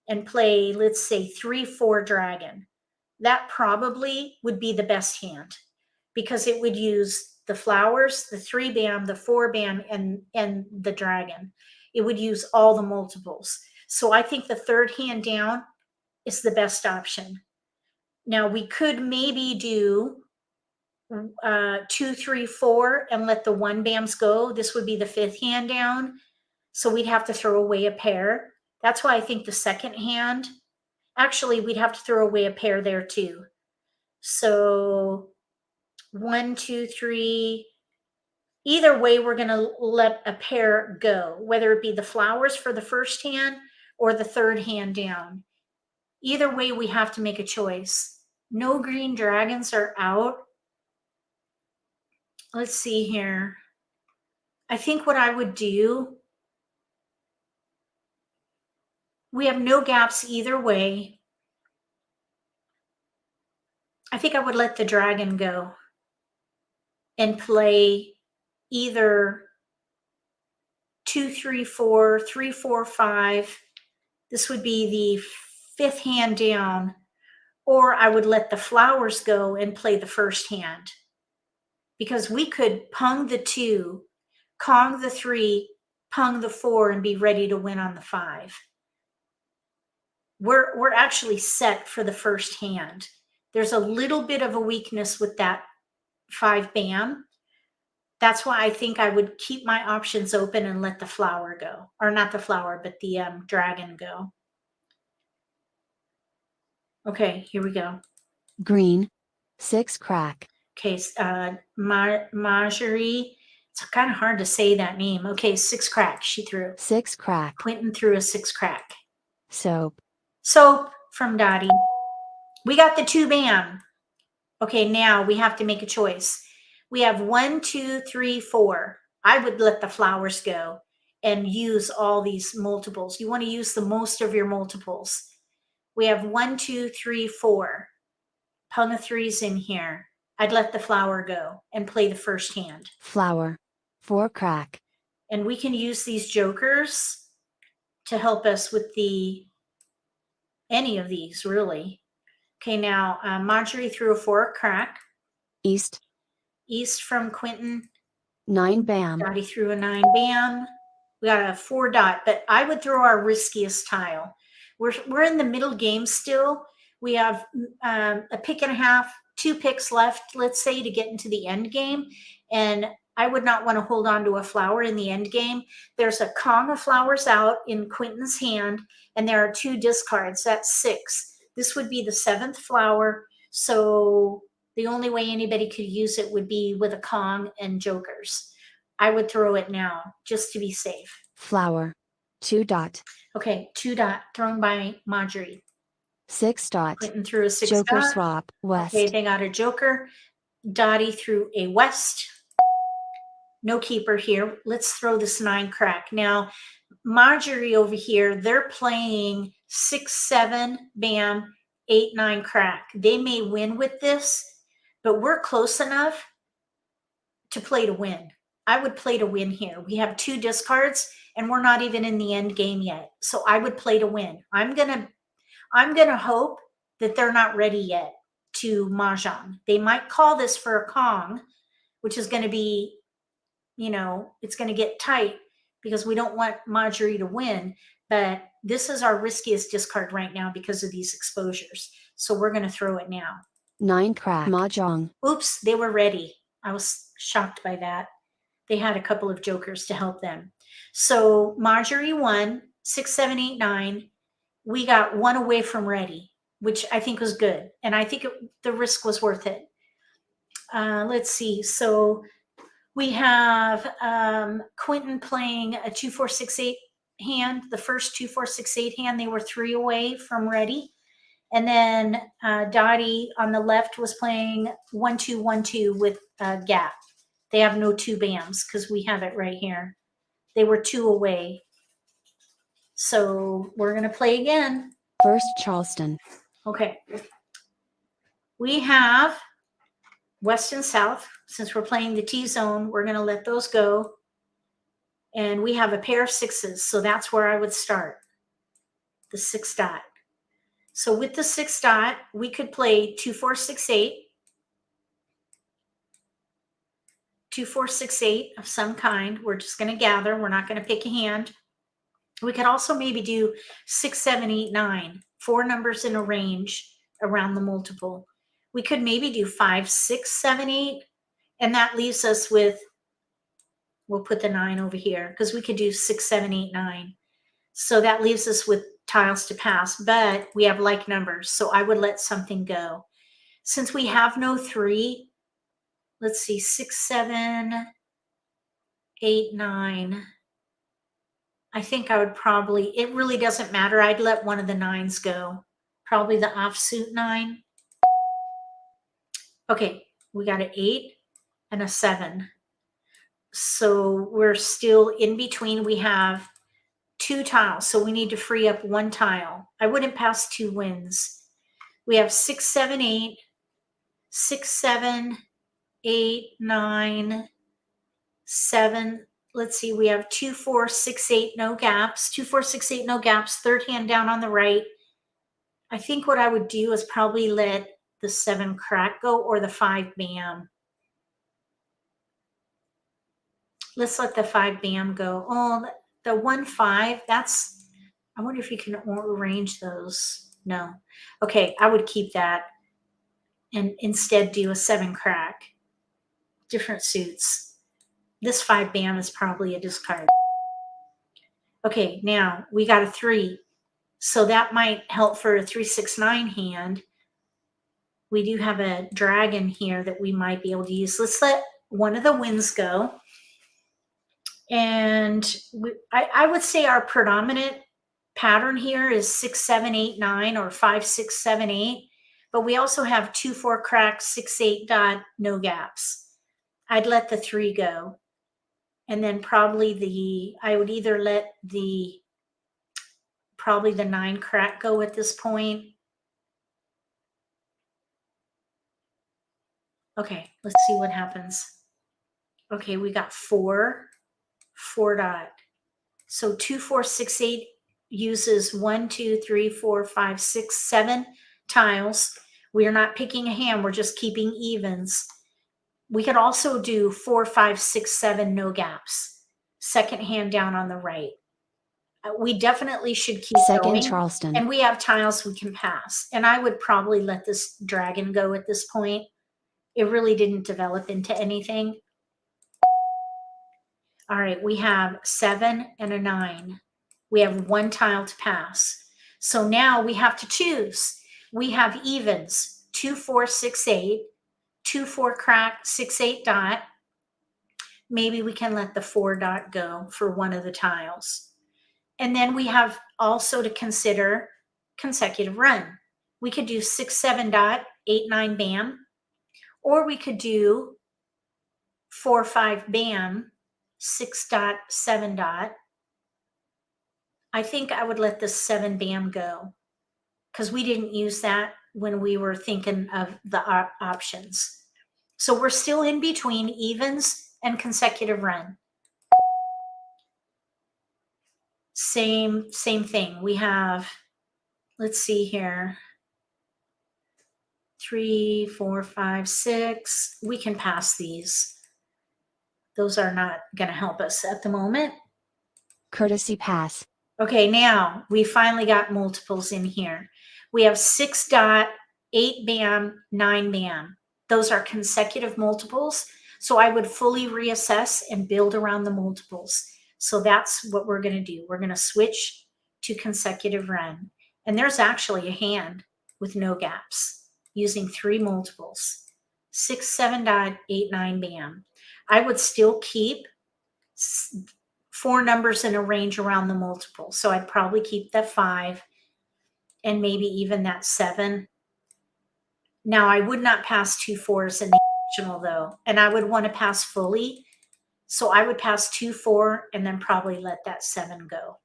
[SPEAKER 1] and play, let's say, 3, 4 dragon. That probably would be the best hand because it would use the flowers, the 3 bam, the 4 bam, and the dragon. It would use all the multiples. So I think the third hand down is the best option. Now we could maybe do 2, 3, 4 and let the 1 bams go. This would be the 5th hand down. So we'd have to throw away a pair. That's why I think the second hand, actually, we'd have to throw away a pair there too. So 1, 2, 3. Either way, we're going to let a pair go, whether it be the flowers for the first hand or the third hand down. Either way, we have to make a choice. No green dragons are out. Let's see here. I think what I would do, we have no gaps either way. I think I would let the dragon go and play either 2, 3, 4, 3, 4, 5. This would be the fifth hand down, or I would let the flowers go and play the first hand, because we could pung the 2, Kong the 3, pung the 4, and be ready to win on the 5. We're actually set for the first hand. There's a little bit of a weakness with that 5 bam. That's why I think I would keep my options open and let the flower go. Or not the flower, but the dragon go. Okay, here we go.
[SPEAKER 2] Green. 6 crack.
[SPEAKER 1] Okay, Marjorie. It's kind of hard to say that name. Okay, 6 crack she threw.
[SPEAKER 2] 6 crack.
[SPEAKER 1] Quentin threw a 6 crack.
[SPEAKER 2] Soap.
[SPEAKER 1] Soap from Dottie. We got the 2 bam. Okay, now we have to make a choice. We have 1, 2, 3, 4. I would let the flowers go and use all these multiples. You want to use the most of your multiples. We have 1, 2, 3, 4. Pung of 3's in here. I'd let the flower go and play the first hand.
[SPEAKER 2] Flower. 4 crack.
[SPEAKER 1] And we can use these jokers to help us with any of these, really. Okay, now Marjorie threw a 4 crack.
[SPEAKER 2] East.
[SPEAKER 1] East from Quentin.
[SPEAKER 2] 9 bam.
[SPEAKER 1] Dottie threw a 9 bam. We got a 4 dot, but I would throw our riskiest tile. We're in the middle game still. We have a pick and a half, 2 picks left, let's say, to get into the end game. And I would not want to hold on to a flower in the end game. There's a Kong of flowers out in Quentin's hand, and there are 2 discards. That's 6. This would be the 7th flower. So the only way anybody could use it would be with a Kong and jokers. I would throw it now just to be safe.
[SPEAKER 2] Flower. 2 dot.
[SPEAKER 1] Okay, 2 dot thrown by Marjorie.
[SPEAKER 2] 6 dot.
[SPEAKER 1] Quentin threw a 6
[SPEAKER 2] Joker
[SPEAKER 1] dot.
[SPEAKER 2] swap. West.
[SPEAKER 1] Okay, they got a joker. Dottie threw a west. No keeper here. Let's throw this 9 crack. Now, Marjorie over here, they're playing 6, 7, bam, 8, 9 crack. They may win with this, but we're close enough to play to win. I would play to win here. We have 2 discards, and we're not even in the end game yet. So I would play to win. I'm gonna hope that they're not ready yet to Mahjong. They might call this for a Kong, which is going to be, it's going to get tight because we don't want Marjorie to win. But this is our riskiest discard right now because of these exposures. So we're going to throw it now.
[SPEAKER 2] 9 crack. Mahjong.
[SPEAKER 1] Oops, they were ready. I was shocked by that. They had a couple of jokers to help them. So Marjorie won 6, 7, 8, 9. We got 1 away from ready, which I think was good. And I think the risk was worth it. Let's see. So we have Quentin playing a 2, 4, 6, 8 hand. The first 2, 4, 6, 8 hand, they were 3 away from ready. And then Dottie on the left was playing 1, 2, 1, 2 with a gap. They have no 2 bams because we have it right here. They were 2 away. So we're going to play again.
[SPEAKER 2] First Charleston.
[SPEAKER 1] Okay. We have West and South. Since we're playing the T-zone, we're going to let those go. And we have a pair of 6s. So that's where I would start. The 6 dot. So with the 6 dot, we could play 2, 4, 6, 8. 2, 4, 6, 8 of some kind. We're just going to gather. We're not going to pick a hand. We could also maybe do 6, 7, 8, 9. 4 numbers in a range around the multiple. We could maybe do 5, 6, 7, 8. And that leaves us with We'll put the 9 over here because we could do 6, 7, 8, 9. So that leaves us with tiles to pass, but we have like numbers. So I would let something go. Since we have no 3, let's see, 6, 7, 8, 9. I think I would probably, it really doesn't matter. I'd let one of the 9s go. Probably the offsuit 9. Okay, we got an 8 and a 7. So we're still in between. We have 2 tiles, so we need to free up 1 tile. I wouldn't pass 2 wins. We have 6, 7, 8, 6, 7, 8, 9, 7. Let's see, we have 2, 4, 6, 8, no gaps. 2, 4, 6, 8, no gaps. Third hand down on the right. I think what I would do is probably let the 7 crack go or the 5 bam. Let's let the 5 bam go. Oh, the 1, 5, that's, I wonder if you can arrange those. No. Okay, I would keep that and instead do a 7 crack. Different suits. This 5 bam is probably a discard. Okay, now we got a 3. So that might help for a 3, 6, 9 hand. We do have a dragon here that we might be able to use. Let's let one of the wins go. And I would say our predominant pattern here is 6, 7, 8, 9 or 5, 6, 7, 8. But we also have 2, 4 cracks, 6, 8 dot, no gaps. I'd let the 3 go. And then probably I would either let probably the 9 crack go at this point. Okay, let's see what happens. Okay, we got 4 dot. So 2, 4, 6, 8 uses 1, 2, 3, 4, 5, 6, 7 tiles. We are not picking a hand, we're just keeping evens. We could also do 4, 5, 6, 7, no gaps. Second hand down on the right. We definitely should keep
[SPEAKER 2] Second
[SPEAKER 1] going.
[SPEAKER 2] Charleston.
[SPEAKER 1] And we have tiles we can pass. And I would probably let this dragon go at this point. It really didn't develop into anything. All right, we have 7 and a 9. We have 1 tile to pass. So now we have to choose. We have evens, 2, 4, 6, 8, 2, 4 crack, 6, 8 dot. Maybe we can let the 4 dot go for one of the tiles. And then we have also to consider consecutive run. We could do 6, 7 dot, 8, 9 bam, or we could do 4, 5 bam, 6 dot, 7 dot. I think I would let the 7 bam go because we didn't use that when we were thinking of the options. So we're still in between evens and consecutive run. Same thing. We have, let's see here, 3, 4, 5, 6. We can pass these. Those are not going to help us at the moment.
[SPEAKER 2] Courtesy pass.
[SPEAKER 1] Okay, now we finally got multiples in here. We have 6 dot, 8 bam, 9 bam. Those are consecutive multiples. So I would fully reassess and build around the multiples. So that's what we're going to do. We're going to switch to consecutive run. And there's actually a hand with no gaps using 3 multiples. 6, 7 dot, 8, 9 bam. I would still keep 4 numbers in a range around the multiple. So I'd probably keep that 5 and maybe even that 7. Now I would not pass 2 4s in the optional though, and I would want to pass fully. So I would pass 2, 4 and then probably let that 7 go.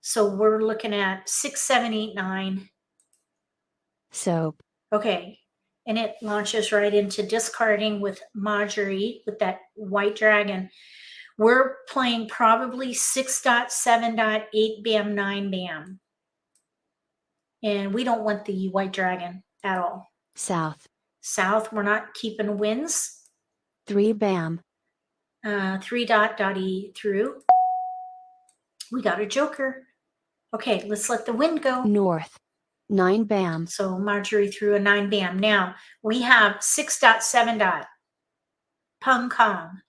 [SPEAKER 1] So we're looking at 6, 7, 8, 9.
[SPEAKER 2] Soap.
[SPEAKER 1] Okay. And it launches right into discarding with Marjorie with that white dragon. We're playing probably 6 dot, 7 dot, 8 bam, 9 bam. And we don't want the white dragon at all.
[SPEAKER 2] South.
[SPEAKER 1] South, we're not keeping wins.
[SPEAKER 2] 3 bam.
[SPEAKER 1] 3 dot, dotty through. We got a joker. Okay, let's let the wind go.
[SPEAKER 2] North. 9 bam.
[SPEAKER 1] So Marjorie threw a 9 bam. Now we have 6 dot, 7 dot. Pung Kong.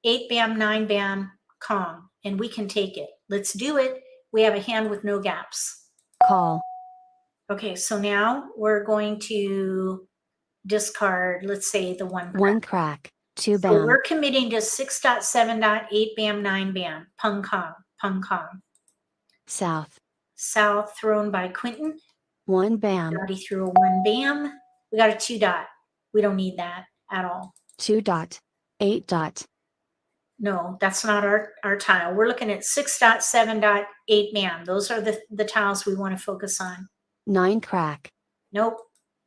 [SPEAKER 1] 8 bam, 9 bam, Kong, and we can take it. Let's do it. We have a hand with no gaps.
[SPEAKER 2] Call.
[SPEAKER 1] Okay, so now we're going to discard, let's say, the one crack.
[SPEAKER 2] 1 crack. 2
[SPEAKER 1] So
[SPEAKER 2] bam.
[SPEAKER 1] we're committing to 6.7.8 bam, 9 bam, Pung Kong, Pung Kong.
[SPEAKER 2] South.
[SPEAKER 1] South thrown by Quentin.
[SPEAKER 2] 1 bam.
[SPEAKER 1] Dottie threw a 1 bam. We got a 2 dot. We don't need that at all.
[SPEAKER 2] 2 dot. 8 dot.
[SPEAKER 1] No, that's not our tile. We're looking at 6.7.8 bam. Those are the tiles we want to focus on.
[SPEAKER 2] 9 crack.
[SPEAKER 1] Nope,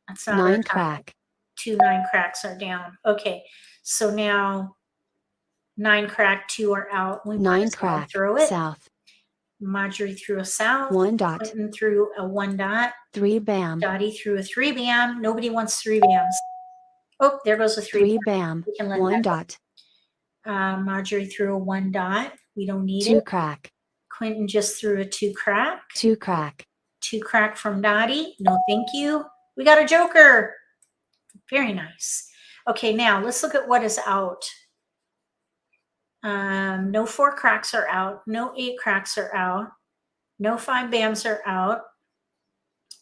[SPEAKER 1] that's not
[SPEAKER 2] 9
[SPEAKER 1] our tile.
[SPEAKER 2] crack.
[SPEAKER 1] 2 9 cracks are down. Okay, so now 9 crack, 2 are out. We
[SPEAKER 2] 9 crack.
[SPEAKER 1] throw it.
[SPEAKER 2] South.
[SPEAKER 1] Marjorie threw a south.
[SPEAKER 2] 1 dot.
[SPEAKER 1] Quentin threw a 1 dot.
[SPEAKER 2] 3 bam.
[SPEAKER 1] Dottie threw a 3 bam. Nobody wants 3 bams. Oh, there goes a 3.
[SPEAKER 2] 3 bam.
[SPEAKER 1] We can let
[SPEAKER 2] 1
[SPEAKER 1] that go.
[SPEAKER 2] dot.
[SPEAKER 1] Marjorie threw a 1 dot. We don't need
[SPEAKER 2] 2
[SPEAKER 1] it.
[SPEAKER 2] crack.
[SPEAKER 1] Quentin just threw a 2 crack.
[SPEAKER 2] 2 crack.
[SPEAKER 1] 2 crack from Dottie. No, thank you. We got a joker. Very nice. Okay, now let's look at what is out. No 4 cracks are out. No 8 cracks are out. No 5 bams are out.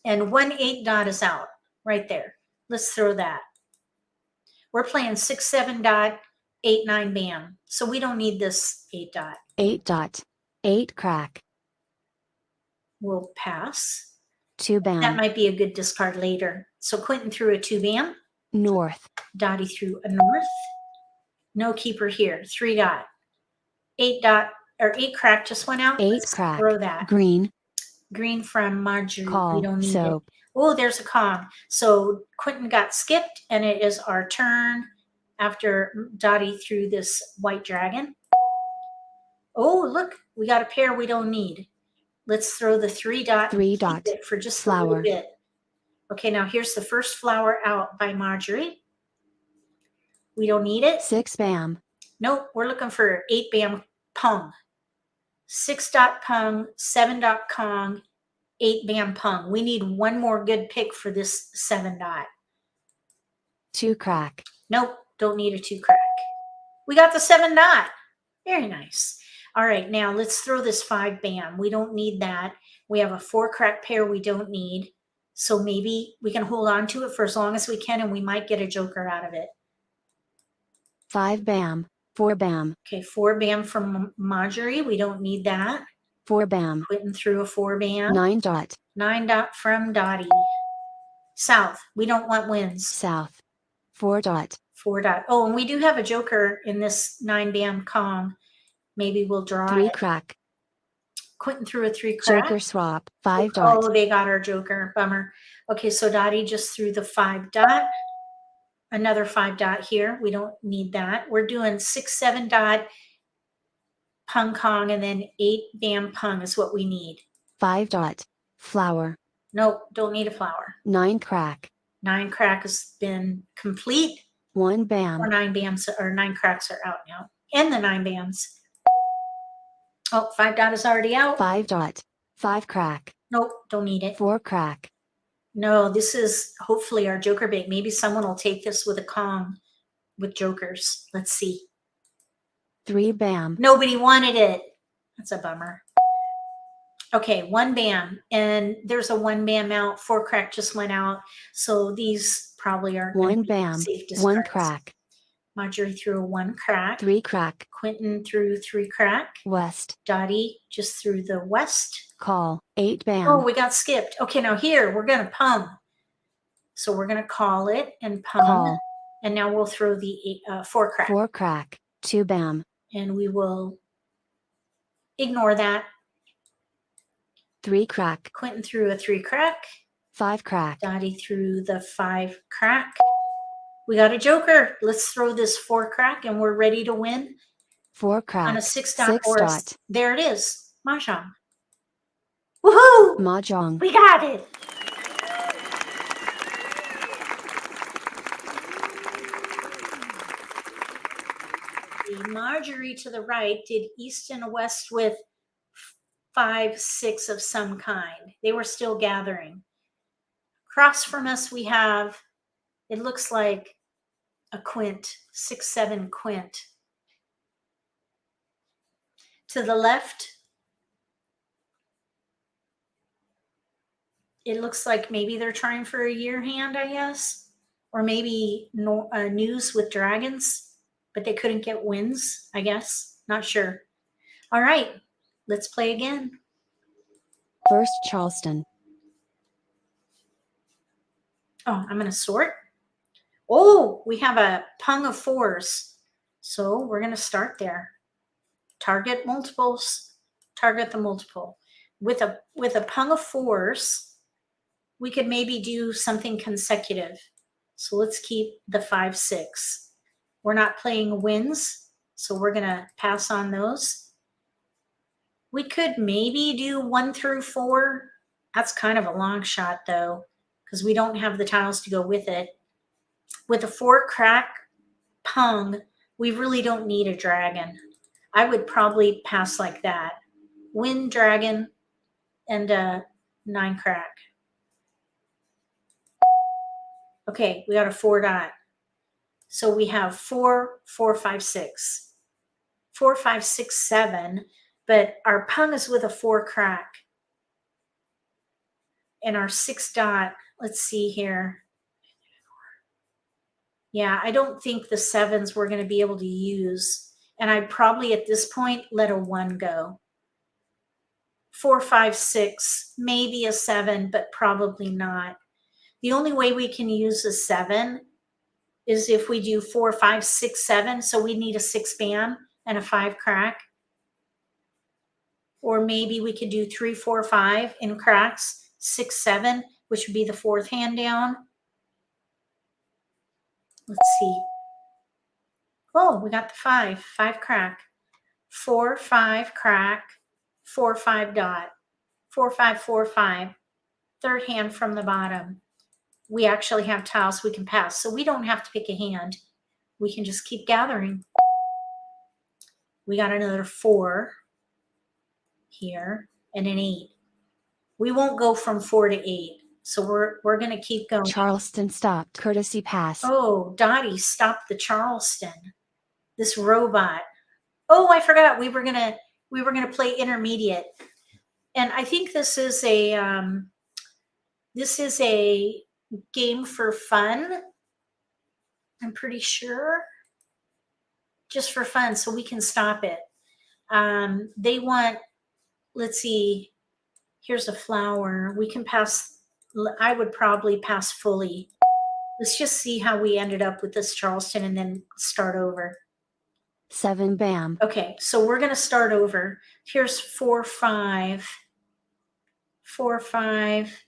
[SPEAKER 1] And 1 8 dot is out right there. Let's throw that. We're playing 6 7 dot, 8 9 bam. So we don't need this 8 dot.
[SPEAKER 2] 8 dot. 8 crack.
[SPEAKER 1] We'll pass.
[SPEAKER 2] 2
[SPEAKER 1] That
[SPEAKER 2] bam.
[SPEAKER 1] might be a good discard later. So Quentin threw a 2 bam.
[SPEAKER 2] North.
[SPEAKER 1] Dottie threw a north. No keeper here. 3 dot. 8 dot or 8 crack just went out.
[SPEAKER 2] 8
[SPEAKER 1] Let's
[SPEAKER 2] crack.
[SPEAKER 1] throw that.
[SPEAKER 2] Green.
[SPEAKER 1] Green from Marjorie. We
[SPEAKER 2] Call.
[SPEAKER 1] don't need it.
[SPEAKER 2] Soap.
[SPEAKER 1] Oh, there's a Kong. So Quentin got skipped, and it is our turn after Dottie threw this white dragon. Oh, look, we got a pair we don't need. Let's throw the 3 dot.
[SPEAKER 2] 3
[SPEAKER 1] Keep
[SPEAKER 2] dot.
[SPEAKER 1] it for just a
[SPEAKER 2] Flower.
[SPEAKER 1] little bit. Okay, now here's the first flower out by Marjorie. We don't need it.
[SPEAKER 2] 6 bam.
[SPEAKER 1] Nope, we're looking for 8 bam Pung. 6 dot Pung, 7 dot Kong, 8 bam Pung. We need one more good pick for this 7 dot.
[SPEAKER 2] 2 crack.
[SPEAKER 1] Nope, don't need a 2 crack. We got the 7 dot. Very nice. All right, now let's throw this 5 bam. We don't need that. We have a 4 crack pair we don't need. So maybe we can hold on to it for as long as we can, and we might get a joker out of it.
[SPEAKER 2] 5 bam. 4 bam.
[SPEAKER 1] Okay, 4 bam from Marjorie. We don't need that.
[SPEAKER 2] 4 bam.
[SPEAKER 1] Quentin threw a 4 bam.
[SPEAKER 2] 9 dot.
[SPEAKER 1] 9 dot from Dottie. South. We don't want wins.
[SPEAKER 2] South. 4 dot.
[SPEAKER 1] 4 dot. Oh, and we do have a joker in this 9 bam Kong. Maybe we'll draw
[SPEAKER 2] 3
[SPEAKER 1] it.
[SPEAKER 2] crack.
[SPEAKER 1] Quentin threw a 3 crack.
[SPEAKER 2] Joker swap. 5 dot.
[SPEAKER 1] Oh, they got our joker. Bummer. Okay, so Dottie just threw the 5 dot. Another 5 dot here. We don't need that. We're doing 6 7 dot Pung Kong, and then 8 bam Pung is what we need.
[SPEAKER 2] 5 dot. Flower.
[SPEAKER 1] Nope, don't need a flower.
[SPEAKER 2] 9 crack.
[SPEAKER 1] 9 crack has been complete.
[SPEAKER 2] 1 bam.
[SPEAKER 1] Or 9 bams or 9 cracks are out now. And the 9 bams. Oh, 5 dot is already out.
[SPEAKER 2] 5 dot. 5 crack.
[SPEAKER 1] Nope, don't need it.
[SPEAKER 2] 4 crack.
[SPEAKER 1] No, this is hopefully our joker bait. Maybe someone will take this with a Kong with jokers. Let's see.
[SPEAKER 2] 3 bam.
[SPEAKER 1] Nobody wanted it. That's a bummer. Okay, 1 bam. And there's a 1 bam out. 4 crack just went out. So these probably are
[SPEAKER 2] 1 bam.
[SPEAKER 1] safe
[SPEAKER 2] 1
[SPEAKER 1] discards.
[SPEAKER 2] crack.
[SPEAKER 1] Marjorie threw a 1 crack.
[SPEAKER 2] 3 crack.
[SPEAKER 1] Quentin threw 3 crack.
[SPEAKER 2] West.
[SPEAKER 1] Dottie just threw the west.
[SPEAKER 2] Call. 8 bam.
[SPEAKER 1] Oh, we got skipped. Okay, now here we're going to pung. So we're going to call it and pung.
[SPEAKER 2] Call.
[SPEAKER 1] And now we'll throw the 4 crack.
[SPEAKER 2] 4 crack. 2 bam.
[SPEAKER 1] And we will ignore that.
[SPEAKER 2] 3 crack.
[SPEAKER 1] Quentin threw a 3 crack.
[SPEAKER 2] 5 crack.
[SPEAKER 1] Dottie threw the 5 crack. We got a joker. Let's throw this 4 crack, and we're ready to win
[SPEAKER 2] 4 crack.
[SPEAKER 1] on a 6 dot
[SPEAKER 2] 6
[SPEAKER 1] horse.
[SPEAKER 2] dot.
[SPEAKER 1] There it is. Mahjong. Woohoo!
[SPEAKER 2] Mah Jongg.
[SPEAKER 1] We got it. The Marjorie to the right did east and west with 5 6 of some kind. They were still gathering. Across from us we have, it looks like a quint, 6 7 quint. to the left. It looks like maybe they're trying for a year hand, I guess, or maybe news with dragons, but they couldn't get wins, I guess. Not sure. All right, let's play again.
[SPEAKER 2] First Charleston.
[SPEAKER 1] Oh, I'm going to sort. Oh, we have a pung of 4s. So we're going to start there. Target multiples, target the multiple. With a pung of 4s, we could maybe do something consecutive. So let's keep the 5, 6. We're not playing wins, so we're going to pass on those. We could maybe do 1 through 4. That's kind of a long shot though, because we don't have the tiles to go with it. With a 4 crack pung, we really don't need a dragon. I would probably pass like that. Win dragon and a 9 crack. Okay, we got a 4 dot. So we have 4, 4, 5, 6. 4, 5, 6, 7. But our pung is with a 4 crack. And our 6 dot, let's see here. Yeah, I don't think the 7s we're going to be able to use. And I'd probably at this point let a 1 go. 4, 5, 6, maybe a 7, but probably not. The only way we can use a 7 is if we do 4, 5, 6, 7. So we need a 6 bam and a 5 crack. Or maybe we could do 3, 4, 5 in cracks, 6, 7, which would be the 4th hand down. Let's see. Oh, we got the 5 crack. 4, 5 crack, 4, 5 dot. 4, 5, 4, 5. 3rd hand from the bottom. We actually have tiles we can pass, so we don't have to pick a hand. We can just keep gathering. We got another 4 here and an 8. We won't go from 4 to 8, so we're going to keep going.
[SPEAKER 2] Charleston stopped. Courtesy pass.
[SPEAKER 1] Oh, Dottie stopped the Charleston. This robot. Oh, I forgot we were gonna play intermediate, and I think this is a game for fun. I'm pretty sure, just for fun, so we can stop it. They want, let's see, here's a flower. We can pass, I would probably pass fully. Let's just see how we ended up with this Charleston and then start over.
[SPEAKER 2] 7 bam.
[SPEAKER 1] Okay, so we're going to start over. Here's 4, 5. 4, 5.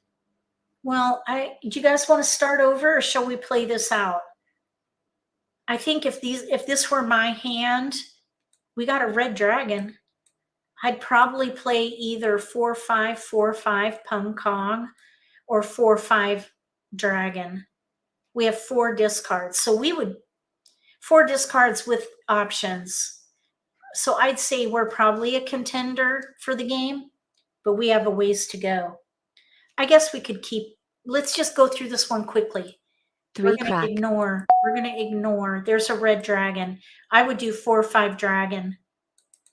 [SPEAKER 1] Well, do you guys want to start over or shall we play this out? I think if this were my hand, we got a red dragon. I'd probably play either 4, 5, 4, 5 pung kong or 4, 5 dragon. We have 4 discards. So we would 4 discards with options. So I'd say we're probably a contender for the game, but we have a ways to go. I guess we could let's just go through this one quickly.
[SPEAKER 2] 3
[SPEAKER 1] We're going
[SPEAKER 2] crack.
[SPEAKER 1] to ignore. We're going to ignore. There's a red dragon. I would do 4, 5 dragon.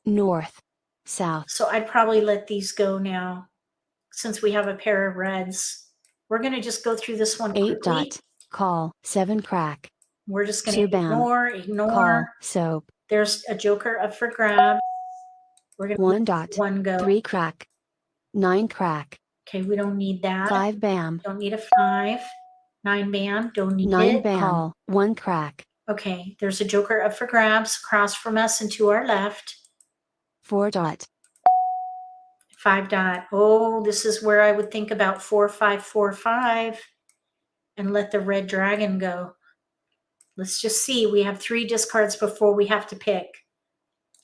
[SPEAKER 2] North. South.
[SPEAKER 1] So I'd probably let these go now since we have a pair of reds. We're going to just go through this one
[SPEAKER 2] 8
[SPEAKER 1] quickly.
[SPEAKER 2] dot. Call. 7 crack.
[SPEAKER 1] We're just going
[SPEAKER 2] 2
[SPEAKER 1] to
[SPEAKER 2] bam.
[SPEAKER 1] ignore.
[SPEAKER 2] Call. Soap.
[SPEAKER 1] There's a joker up for grabs. We're going to
[SPEAKER 2] 1 dot.
[SPEAKER 1] 1 go.
[SPEAKER 2] 3 crack. 9 crack.
[SPEAKER 1] Okay, we don't need that.
[SPEAKER 2] 5 bam.
[SPEAKER 1] Don't need a 5. 9 bam. Don't need
[SPEAKER 2] 9
[SPEAKER 1] it.
[SPEAKER 2] bam. Call. 1 crack.
[SPEAKER 1] Okay, there's a joker up for grabs across from us and to our left.
[SPEAKER 2] 4 dot.
[SPEAKER 1] 5 dot. Oh, this is where I would think about 4, 5, 4, 5 and let the red dragon go. Let's just see. We have 3 discards before we have to pick.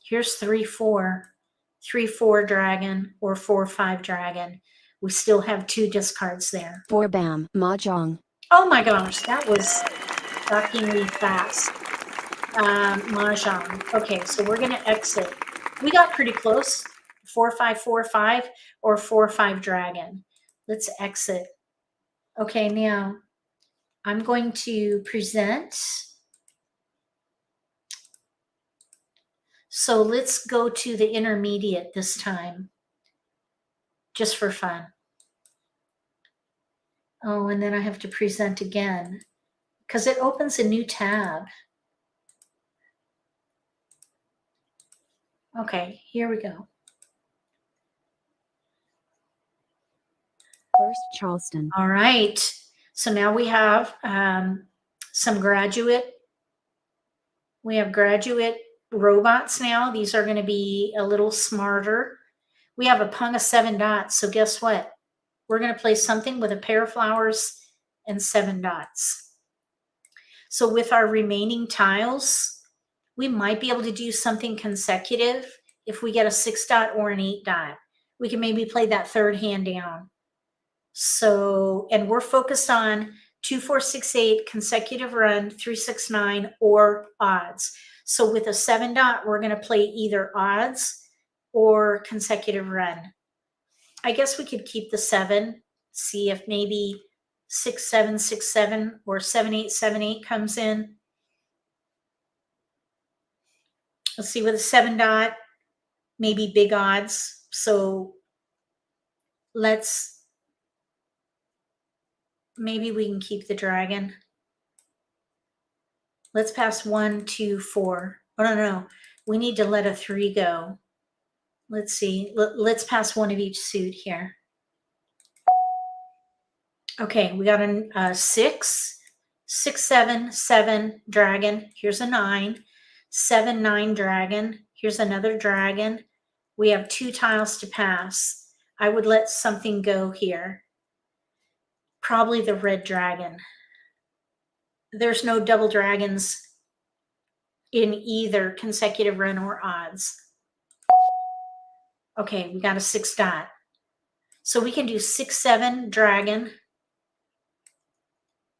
[SPEAKER 1] Here's 3, 4. 3, 4 dragon or 4, 5 dragon. We still have 2 discards there.
[SPEAKER 2] 4 bam. Mah Jongg.
[SPEAKER 1] Oh my gosh, that was shockingly fast. Mahjong. Okay, so we're going to exit. We got pretty close. 4, 5, 4, 5 or 4, 5 dragon. Let's exit. Okay, now I'm going to present. So let's go to the intermediate this time, just for fun. Oh, and then I have to present again because it opens a new tab. Okay, here we go.
[SPEAKER 2] First Charleston.
[SPEAKER 1] All right. So now we have some graduate. We have graduate robots now. These are going to be a little smarter. We have a pung of 7 dots. So guess what? We're going to play something with a pair of flowers and 7 dots. So with our remaining tiles, we might be able to do something consecutive. If we get a 6 dot or an 8 dot, we can maybe play that third hand down. So, and we're focused on 2, 4, 6, 8, consecutive run, 3, 6, 9, or odds. So with a 7 dot, we're going to play either odds or consecutive run. I guess we could keep the 7, see if maybe 6, 7, 6, 7, or 7, 8, 7, 8 comes in. Let's see with a 7 dot, maybe big odds. So maybe we can keep the dragon. Let's pass 1, 2, 4. Oh, no. We need to let a 3 go. Let's see. Let's pass 1 of each suit here. Okay, we got a 6, 6, 7, 7, dragon. Here's a 9, 7, 9, dragon. Here's another dragon. We have 2 tiles to pass. I would let something go here. Probably the red dragon. There's no double dragons in either consecutive run or odds. Okay, we got a 6 dot. So we can do 6, 7, dragon.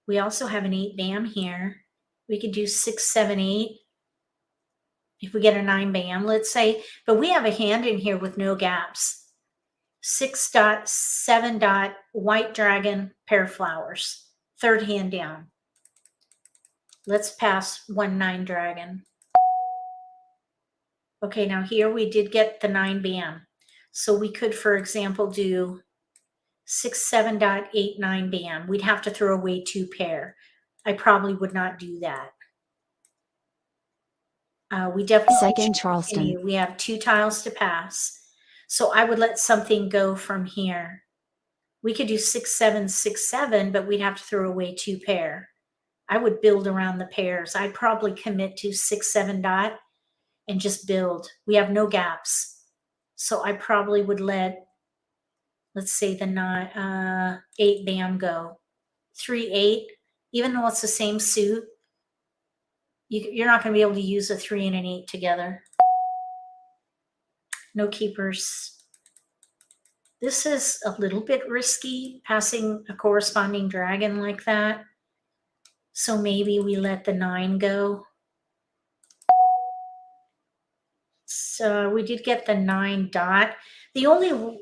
[SPEAKER 1] We also have an 8 bam here. We could do 6, 7, 8. If we get a 9 bam, let's say. But we have a hand in here with no gaps. 6 dot, 7 dot, white dragon, pair of flowers. Third hand down. Let's pass 1, 9 dragon. Okay, now here we did get the 9 bam. So we could, for example, do 6, 7 dot, 8, 9 bam. We'd have to throw away 2 pair. I probably would not do that. We definitely
[SPEAKER 2] Second Charleston.
[SPEAKER 1] continue. We have 2 tiles to pass. So I would let something go from here. We could do 6, 7, 6, 7, but we'd have to throw away 2 pair. I would build around the pairs. I'd probably commit to 6, 7 dot and just build. We have no gaps. So I probably would let, let's say the 8 bam go. 3, 8, even though it's the same suit, you're not going to be able to use a 3 and an 8 together. No keepers. This is a little bit risky, passing a corresponding dragon like that. So maybe we let the 9 go. So we did get the 9 dot. The only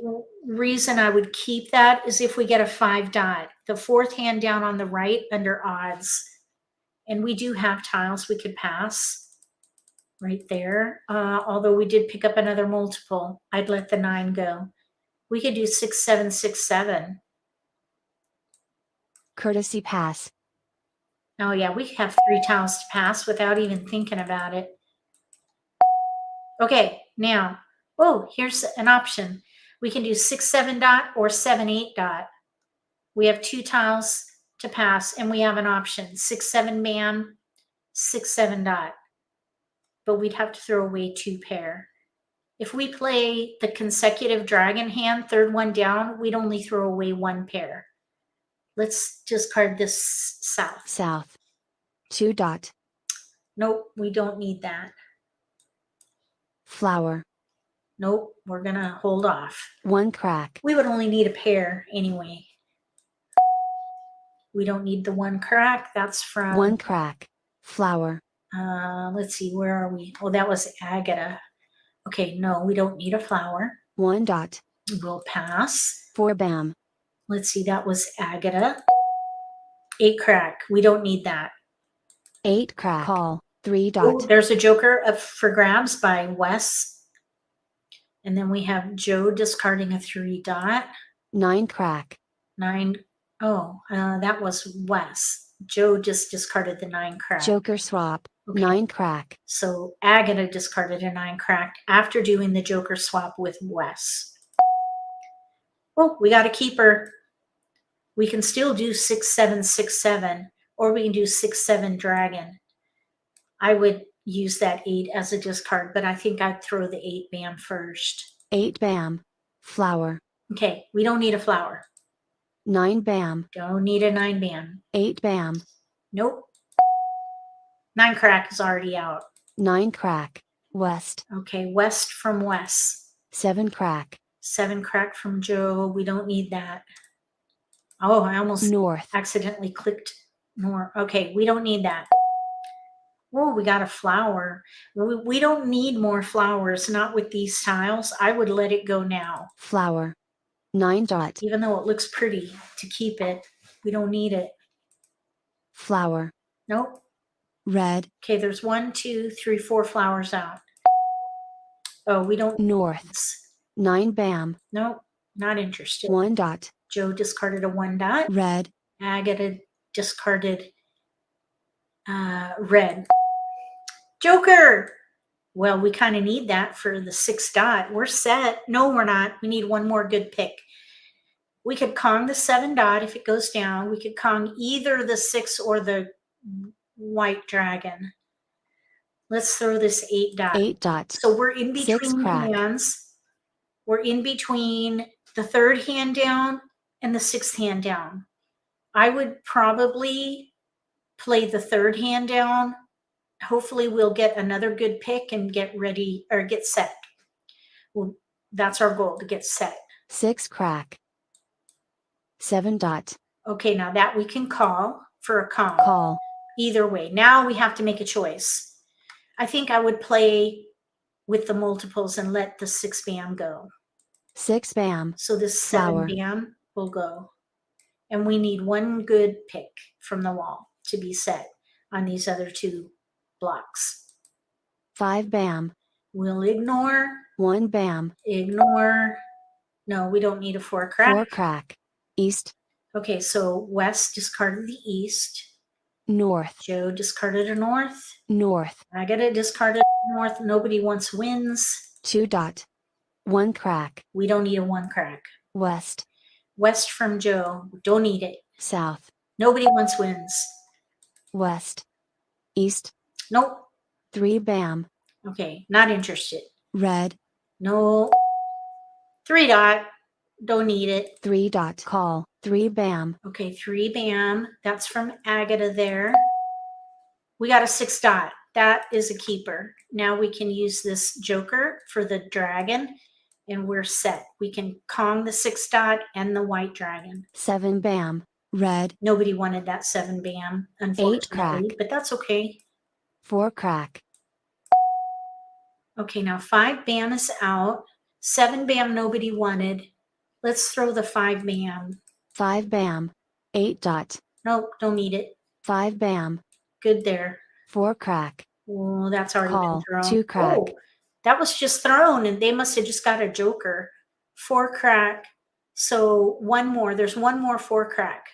[SPEAKER 1] reason I would keep that is if we get a 5 dot, the 4th hand down on the right under odds. And we do have tiles we could pass right there. Although we did pick up another multiple, I'd let the 9 go. We could do 6, 7, 6, 7.
[SPEAKER 2] Courtesy pass.
[SPEAKER 1] Oh yeah, we have 3 tiles to pass without even thinking about it. Okay, now, oh, here's an option. We can do 6, 7 dot or 7, 8 dot. We have 2 tiles to pass and we have an option. 6, 7 bam, 6, 7 dot. But we'd have to throw away 2 pair. If we play the consecutive dragon hand, third one down, we'd only throw away 1 pair. Let's discard this south.
[SPEAKER 2] South. 2 dot.
[SPEAKER 1] Nope, we don't need that.
[SPEAKER 2] Flower.
[SPEAKER 1] Nope, we're gonna hold off.
[SPEAKER 2] 1 crack.
[SPEAKER 1] We would only need a pair anyway. We don't need the 1 crack. That's from
[SPEAKER 2] 1 crack. Flower.
[SPEAKER 1] let's see, where are we? Oh, that was agata. Okay, no, we don't need a flower.
[SPEAKER 2] 1 dot.
[SPEAKER 1] We'll pass.
[SPEAKER 2] 4 bam.
[SPEAKER 1] Let's see, that was agata. 8 crack. We don't need that.
[SPEAKER 2] 8 crack. Call. 3
[SPEAKER 1] Oh,
[SPEAKER 2] dot.
[SPEAKER 1] there's a joker up for grabs by Wes. And then we have Joe discarding a 3 dot.
[SPEAKER 2] 9 crack.
[SPEAKER 1] 9. Oh, that was Wes. Joe just discarded the 9 crack.
[SPEAKER 2] Joker swap.
[SPEAKER 1] Okay.
[SPEAKER 2] 9 crack.
[SPEAKER 1] So Agatha discarded a 9 crack after doing the joker swap with Wes. Oh, we got a keeper. We can still do 6-7, 6-7, or we can do 6-7 dragon. I would use that 8 as a discard, but I think I'd throw the 8 bam first.
[SPEAKER 2] 8 bam. Flower.
[SPEAKER 1] Okay, we don't need a flower.
[SPEAKER 2] 9 bam.
[SPEAKER 1] Don't need a 9 bam.
[SPEAKER 2] 8 bam.
[SPEAKER 1] Nope. 9 crack is already out.
[SPEAKER 2] 9 crack. West.
[SPEAKER 1] Okay, West from Wes.
[SPEAKER 2] 7 crack.
[SPEAKER 1] 7 crack from Joe. We don't need that. Oh, I almost
[SPEAKER 2] North.
[SPEAKER 1] accidentally clicked more. Okay, we don't need that. Oh, we got a flower. We don't need more flowers, not with these tiles. I would let it go now.
[SPEAKER 2] Flower. 9 dot.
[SPEAKER 1] Even though it looks pretty to keep it, we don't need it.
[SPEAKER 2] Flower.
[SPEAKER 1] Nope.
[SPEAKER 2] Red.
[SPEAKER 1] Okay, there's 1, 2, 3, 4 flowers out. Oh, we don't.
[SPEAKER 2] North. 9 bam.
[SPEAKER 1] Nope, not interested.
[SPEAKER 2] 1 dot.
[SPEAKER 1] Joe discarded a 1 dot.
[SPEAKER 2] Red.
[SPEAKER 1] Agatha discarded red. Joker! Well, we kind of need that for the 6 dot. We're set. No, we're not. We need one more good pick. We could Kong the 7 dot if it goes down. We could Kong either the 6 or the white dragon. Let's throw this 8 dot.
[SPEAKER 2] 8 dot.
[SPEAKER 1] So we're in
[SPEAKER 2] 6
[SPEAKER 1] between
[SPEAKER 2] crack.
[SPEAKER 1] hands. We're in between the 3rd hand down and the 6th hand down. I would probably play the 3rd hand down. Hopefully we'll get another good pick and get ready or get set. Well, that's our goal, to get set.
[SPEAKER 2] 6 crack. 7 dot.
[SPEAKER 1] Okay, now that we can call for a Kong.
[SPEAKER 2] Call.
[SPEAKER 1] Either way. Now we have to make a choice. I think I would play with the multiples and let the 6 bam go.
[SPEAKER 2] 6 bam.
[SPEAKER 1] So this
[SPEAKER 2] Flower.
[SPEAKER 1] 7 bam will go. And we need one good pick from the wall to be set on these other 2 blocks.
[SPEAKER 2] 5 bam.
[SPEAKER 1] We'll ignore.
[SPEAKER 2] 1 bam.
[SPEAKER 1] Ignore. No, we don't need a 4 crack.
[SPEAKER 2] 4 crack. East.
[SPEAKER 1] Okay, so West discarded the east.
[SPEAKER 2] North.
[SPEAKER 1] Joe discarded a north.
[SPEAKER 2] North.
[SPEAKER 1] Agatha discarded a north. Nobody wants wins.
[SPEAKER 2] 2 dot. 1 crack.
[SPEAKER 1] We don't need a 1 crack.
[SPEAKER 2] West.
[SPEAKER 1] West from Joe. Don't need it.
[SPEAKER 2] South.
[SPEAKER 1] Nobody wants wins.
[SPEAKER 2] West. East.
[SPEAKER 1] Nope.
[SPEAKER 2] 3 bam.
[SPEAKER 1] Okay, not interested.
[SPEAKER 2] Red.
[SPEAKER 1] No. 3 dot. Don't need it.
[SPEAKER 2] 3 dot. Call. 3 bam.
[SPEAKER 1] Okay, 3 bam. That's from Agatha there. We got a 6 dot. That is a keeper. Now we can use this joker for the dragon and we're set. We can Kong the 6 dot and the white dragon.
[SPEAKER 2] 7 bam. Red.
[SPEAKER 1] Nobody wanted that 7 bam, unfortunately,
[SPEAKER 2] crack.
[SPEAKER 1] but that's okay.
[SPEAKER 2] 4 crack.
[SPEAKER 1] Okay, now 5 bam is out. 7 bam nobody wanted. Let's throw the 5 bam.
[SPEAKER 2] 5 bam. 8 dot.
[SPEAKER 1] Nope, don't need it.
[SPEAKER 2] 5 bam.
[SPEAKER 1] Good there.
[SPEAKER 2] 4 crack.
[SPEAKER 1] Oh, that's already
[SPEAKER 2] Call.
[SPEAKER 1] been thrown.
[SPEAKER 2] 2 crack.
[SPEAKER 1] Oh, that was just thrown and they must have just got a joker. 4 crack. So one more. There's one more 4 crack.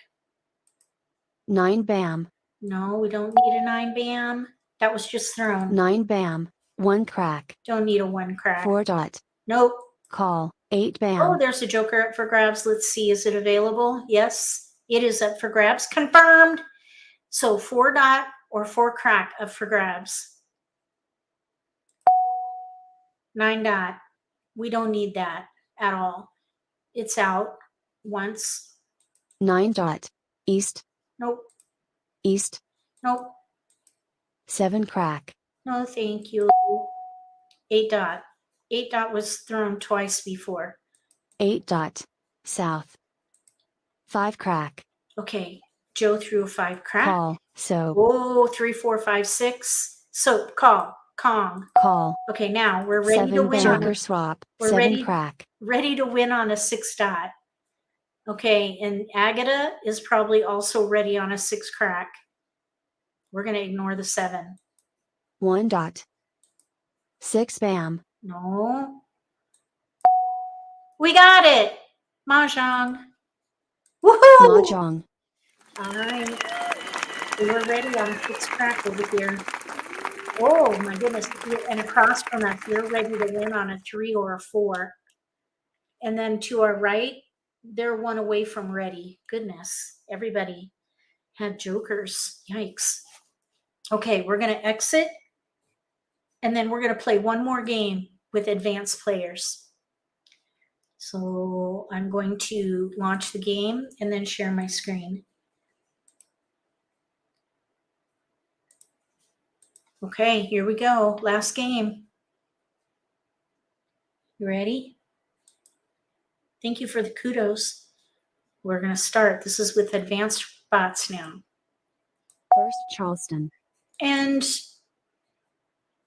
[SPEAKER 2] 9 bam.
[SPEAKER 1] No, we don't need a 9 bam. That was just thrown.
[SPEAKER 2] 9 bam. 1 crack.
[SPEAKER 1] Don't need a 1 crack.
[SPEAKER 2] 4 dot.
[SPEAKER 1] Nope.
[SPEAKER 2] Call. 8 bam.
[SPEAKER 1] Oh, there's a joker up for grabs. Let's see. Is it available? Yes, it is up for grabs. Confirmed. So 4 dot or 4 crack up for grabs. 9 dot. We don't need that at all. It's out once.
[SPEAKER 2] 9 dot. East.
[SPEAKER 1] Nope.
[SPEAKER 2] East.
[SPEAKER 1] Nope.
[SPEAKER 2] 7 crack.
[SPEAKER 1] No, thank you. 8 dot. 8 dot was thrown twice before.
[SPEAKER 2] 8 dot. South. 5 crack.
[SPEAKER 1] Okay. Joe threw a 5 crack.
[SPEAKER 2] Call. So.
[SPEAKER 1] Oh, 3, 4, 5, 6. So call. Kong.
[SPEAKER 2] Call.
[SPEAKER 1] Okay, now we're ready
[SPEAKER 2] 7
[SPEAKER 1] to win on
[SPEAKER 2] joker
[SPEAKER 1] a,
[SPEAKER 2] swap.
[SPEAKER 1] we're
[SPEAKER 2] 7
[SPEAKER 1] ready-
[SPEAKER 2] crack.
[SPEAKER 1] ready to win on a 6 dot. Okay, and Agatha is probably also ready on a 6 crack. We're going to ignore the 7.
[SPEAKER 2] 1 dot. 6 bam.
[SPEAKER 1] No. We got it. Mahjong. Woohoo!
[SPEAKER 2] Mahjong.
[SPEAKER 1] All right. We're ready on 6 crack over here. Oh my goodness. And across from us, you're ready to win on a 3 or a 4. And then to our right, they're 1 away from ready. Goodness. Everybody had jokers. Yikes. Okay, we're going to exit. And then we're going to play 1 more game with advanced players. So I'm going to launch the game and then share my screen. Okay, here we go. Last game. You ready? Thank you for the kudos. We're going to start. This is with advanced bots now.
[SPEAKER 2] First Charleston.
[SPEAKER 1] And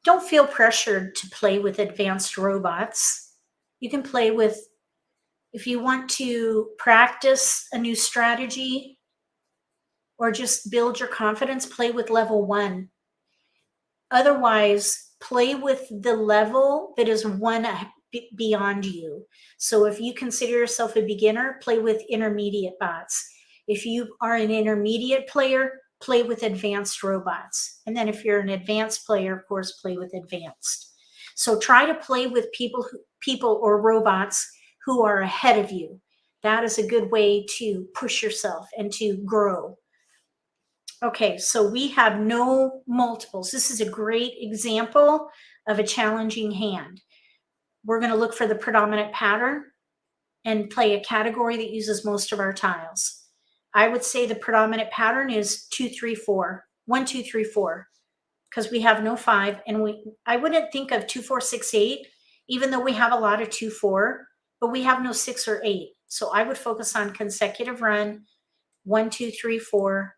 [SPEAKER 1] don't feel pressured to play with advanced robots. You can play with, if you want to practice a new strategy or just build your confidence, play with level 1. Otherwise, play with the level that is 1 beyond you. So if you consider yourself a beginner, play with intermediate bots. If you are an intermediate player, play with advanced robots. And then if you're an advanced player, of course, play with advanced. So try to play with people or robots who are ahead of you. That is a good way to push yourself and to grow. Okay, so we have no multiples. This is a great example of a challenging hand. We're going to look for the predominant pattern and play a category that uses most of our tiles. I would say the predominant pattern is 2, 3, 4. 1, 2, 3, 4, because we have no 5. And I wouldn't think of 2, 4, 6, 8, even though we have a lot of 2, 4, but we have no 6 or 8. So I would focus on consecutive run, 1, 2, 3, 4.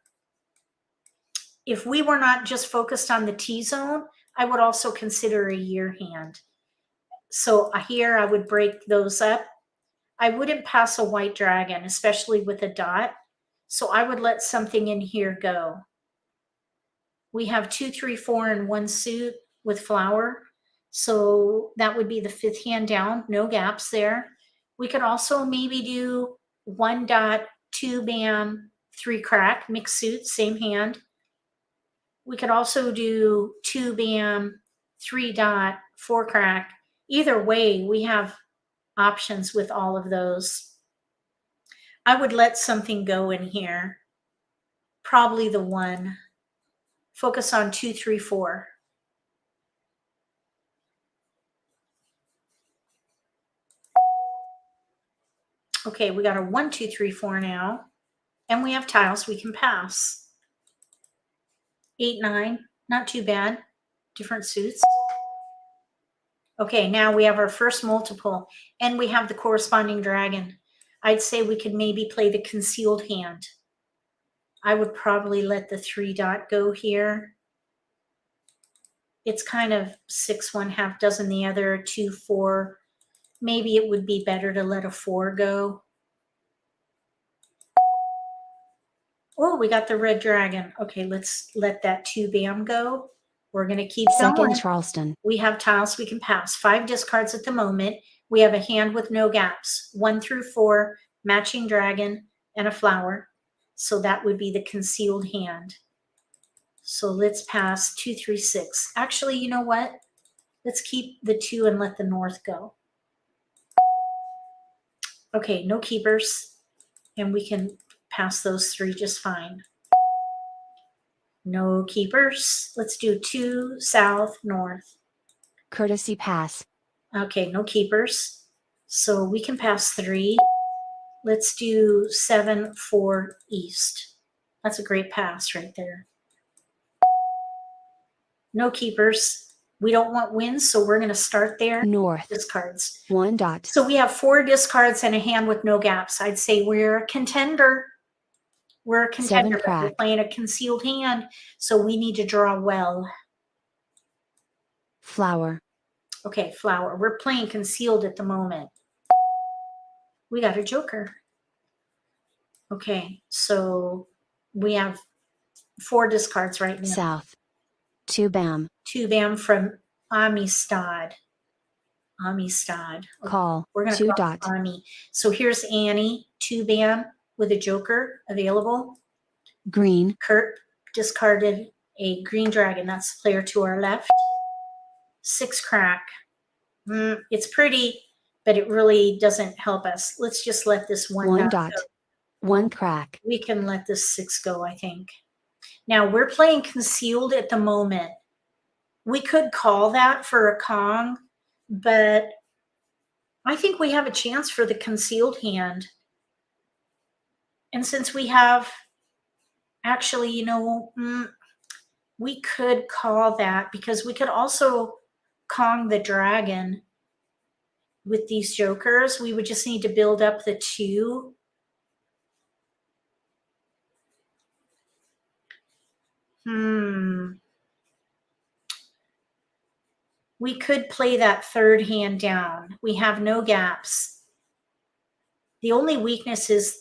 [SPEAKER 1] If we were not just focused on the T-zone, I would also consider a year hand. So here I would break those up. I wouldn't pass a white dragon, especially with a dot. So I would let something in here go. We have 2, 3, 4 in 1 suit with flower. So that would be the 5th hand down, no gaps there. We could also maybe do 1 dot, 2 bam, 3 crack, mixed suit, same hand. We could also do 2 bam, 3 dot, 4 crack. Either way, we have options with all of those. I would let something go in here. Probably the 1. Focus on 2, 3, 4. Okay, we got a 1, 2, 3, 4 now. And we have tiles we can pass. 8, 9, not too bad. Different suits. Okay, now we have our first multiple, and we have the corresponding dragon. I'd say we could maybe play the concealed hand. I would probably let the 3 dot go here. It's kind of 6, 1/2 dozen the other, 2, 4. Maybe it would be better to let a 4 go. Oh, we got the red dragon. Okay, let's let that 2 bam go. We're going to keep
[SPEAKER 2] Second
[SPEAKER 1] going.
[SPEAKER 2] Charleston.
[SPEAKER 1] We have tiles we can pass. 5 discards at the moment. We have a hand with no gaps. 1 through 4, matching dragon, and a flower. So that would be the concealed hand. So let's pass 2, 3, 6. Actually, you know what? Let's keep the 2 and let the north go. Okay, no keepers. And we can pass those 3 just fine. No keepers. Let's do 2, south, north.
[SPEAKER 2] Courtesy pass.
[SPEAKER 1] Okay, no keepers. So we can pass 3. Let's do 7, 4, east. That's a great pass right there. No keepers. We don't want wins, so we're going to start there.
[SPEAKER 2] North.
[SPEAKER 1] Discards.
[SPEAKER 2] 1 dot.
[SPEAKER 1] So we have 4 discards and a hand with no gaps. I'd say we're a contender. We're a contender, but we're
[SPEAKER 2] crack.
[SPEAKER 1] playing a concealed hand, so we need to draw well.
[SPEAKER 2] Flower.
[SPEAKER 1] Okay, flower. We're playing concealed at the moment. We got a joker. Okay, so we have 4 discards right now.
[SPEAKER 2] South. 2 bam.
[SPEAKER 1] 2 bam from Amistad. Amistad.
[SPEAKER 2] Call.
[SPEAKER 1] We're going to
[SPEAKER 2] 2
[SPEAKER 1] call
[SPEAKER 2] dot.
[SPEAKER 1] Ami. So here's Annie, 2 bam with a joker available.
[SPEAKER 2] Green.
[SPEAKER 1] Kurt discarded a green dragon. That's the player to our left. 6 crack. It's pretty, but it really doesn't help us. Let's just let this
[SPEAKER 2] 1 dot.
[SPEAKER 1] go.
[SPEAKER 2] 1 crack.
[SPEAKER 1] We can let this 6 go, I think. Now we're playing concealed at the moment. We could call that for a Kong, but I think we have a chance for the concealed hand. And since we have, actually, you know, we could call that because we could also Kong the dragon with these jokers. We would just need to build up the 2. We could play that 3rd hand down. We have no gaps. The only weakness is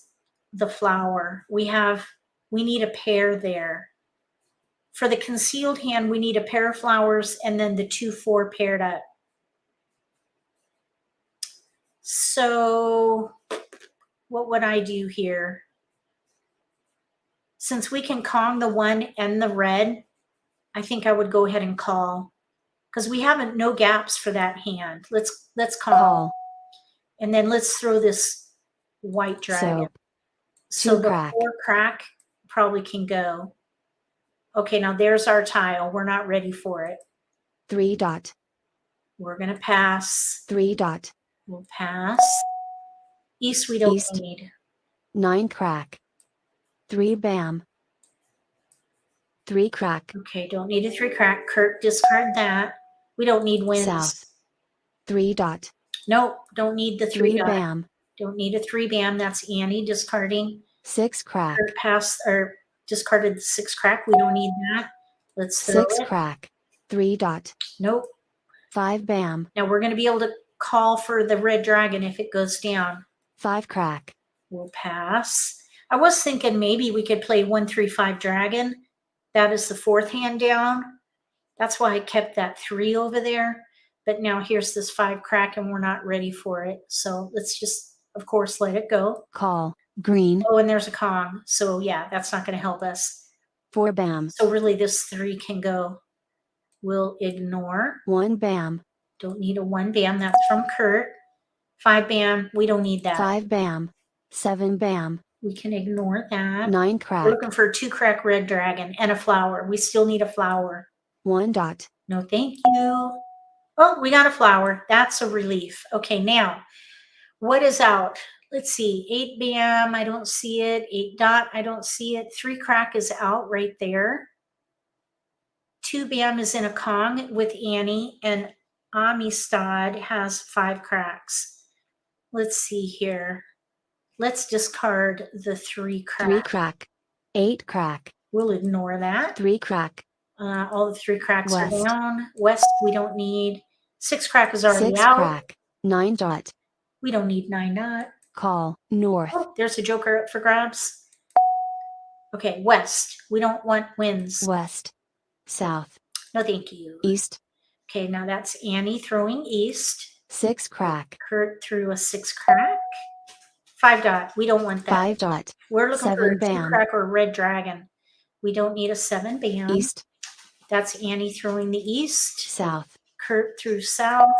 [SPEAKER 1] the flower. We need a pair there. For the concealed hand, we need a pair of flowers and then the 2-4 paired up. So what would I do here? Since we can Kong the 1 and the red, I think I would go ahead and call because we haven't no gaps for that hand. Let's call. And then let's throw this white dragon. So the 4 crack probably can go. Okay, now there's our tile. We're not ready for it.
[SPEAKER 2] 3 dot.
[SPEAKER 1] We're going to pass.
[SPEAKER 2] 3 dot.
[SPEAKER 1] We'll pass. East we don't need.
[SPEAKER 2] 9 crack. 3 bam. 3 crack.
[SPEAKER 1] Okay, don't need a 3 crack. Kurt, discard that. We don't need wins.
[SPEAKER 2] South. 3 dot.
[SPEAKER 1] Nope, don't need the 3 dot.
[SPEAKER 2] Bam.
[SPEAKER 1] Don't need a 3 bam. That's Annie discarding.
[SPEAKER 2] 6 crack.
[SPEAKER 1] Kurt passed or discarded the 6 crack. We don't need that. Let's throw
[SPEAKER 2] 6
[SPEAKER 1] it.
[SPEAKER 2] crack. 3 dot.
[SPEAKER 1] Nope.
[SPEAKER 2] 5 bam.
[SPEAKER 1] Now we're going to be able to call for the red dragon if it goes down.
[SPEAKER 2] 5 crack.
[SPEAKER 1] We'll pass. I was thinking maybe we could play 1 3 5 dragon. That is the 4th hand down. That's why I kept that 3 over there. But now here's this 5 crack and we're not ready for it. So let's just, of course, let it go.
[SPEAKER 2] Call. Green.
[SPEAKER 1] Oh, and there's a Kong. So yeah, that's not going to help us.
[SPEAKER 2] 4 bam.
[SPEAKER 1] So really this 3 can go. We'll ignore.
[SPEAKER 2] 1 bam.
[SPEAKER 1] Don't need a 1 bam. That's from Kurt. 5 bam. We don't need that.
[SPEAKER 2] 5 bam. 7 bam.
[SPEAKER 1] We can ignore that.
[SPEAKER 2] 9 crack.
[SPEAKER 1] We're looking for a 2 crack red dragon and a flower. We still need a flower.
[SPEAKER 2] 1 dot.
[SPEAKER 1] No, thank you. Oh, we got a flower. That's a relief. Okay, now, what is out? Let's see. 8 bam, I don't see it. 8 dot, I don't see it. 3 crack is out right there. 2 bam is in a Kong with Annie, and Amistad has 5 cracks. Let's see here. Let's discard the 3 crack.
[SPEAKER 2] 3 crack. 8 crack.
[SPEAKER 1] We'll ignore that.
[SPEAKER 2] 3 crack.
[SPEAKER 1] All the 3 cracks
[SPEAKER 2] West.
[SPEAKER 1] are down. West, we don't need. 6 crack is already
[SPEAKER 2] 6
[SPEAKER 1] out.
[SPEAKER 2] crack. 9 dot.
[SPEAKER 1] We don't need 9 dot.
[SPEAKER 2] Call. North.
[SPEAKER 1] Oh, there's a joker up for grabs. Okay, west. We don't want wins.
[SPEAKER 2] West. South.
[SPEAKER 1] No, thank you.
[SPEAKER 2] East.
[SPEAKER 1] Okay, now that's Annie throwing east.
[SPEAKER 2] 6 crack.
[SPEAKER 1] Kurt threw a 6 crack. 5 dot. We don't want that.
[SPEAKER 2] 5 dot.
[SPEAKER 1] We're looking
[SPEAKER 2] 7
[SPEAKER 1] for a 2
[SPEAKER 2] bam.
[SPEAKER 1] crack or a red dragon. We don't need a 7 bam.
[SPEAKER 2] East.
[SPEAKER 1] That's Annie throwing the east.
[SPEAKER 2] South.
[SPEAKER 1] Kurt threw south.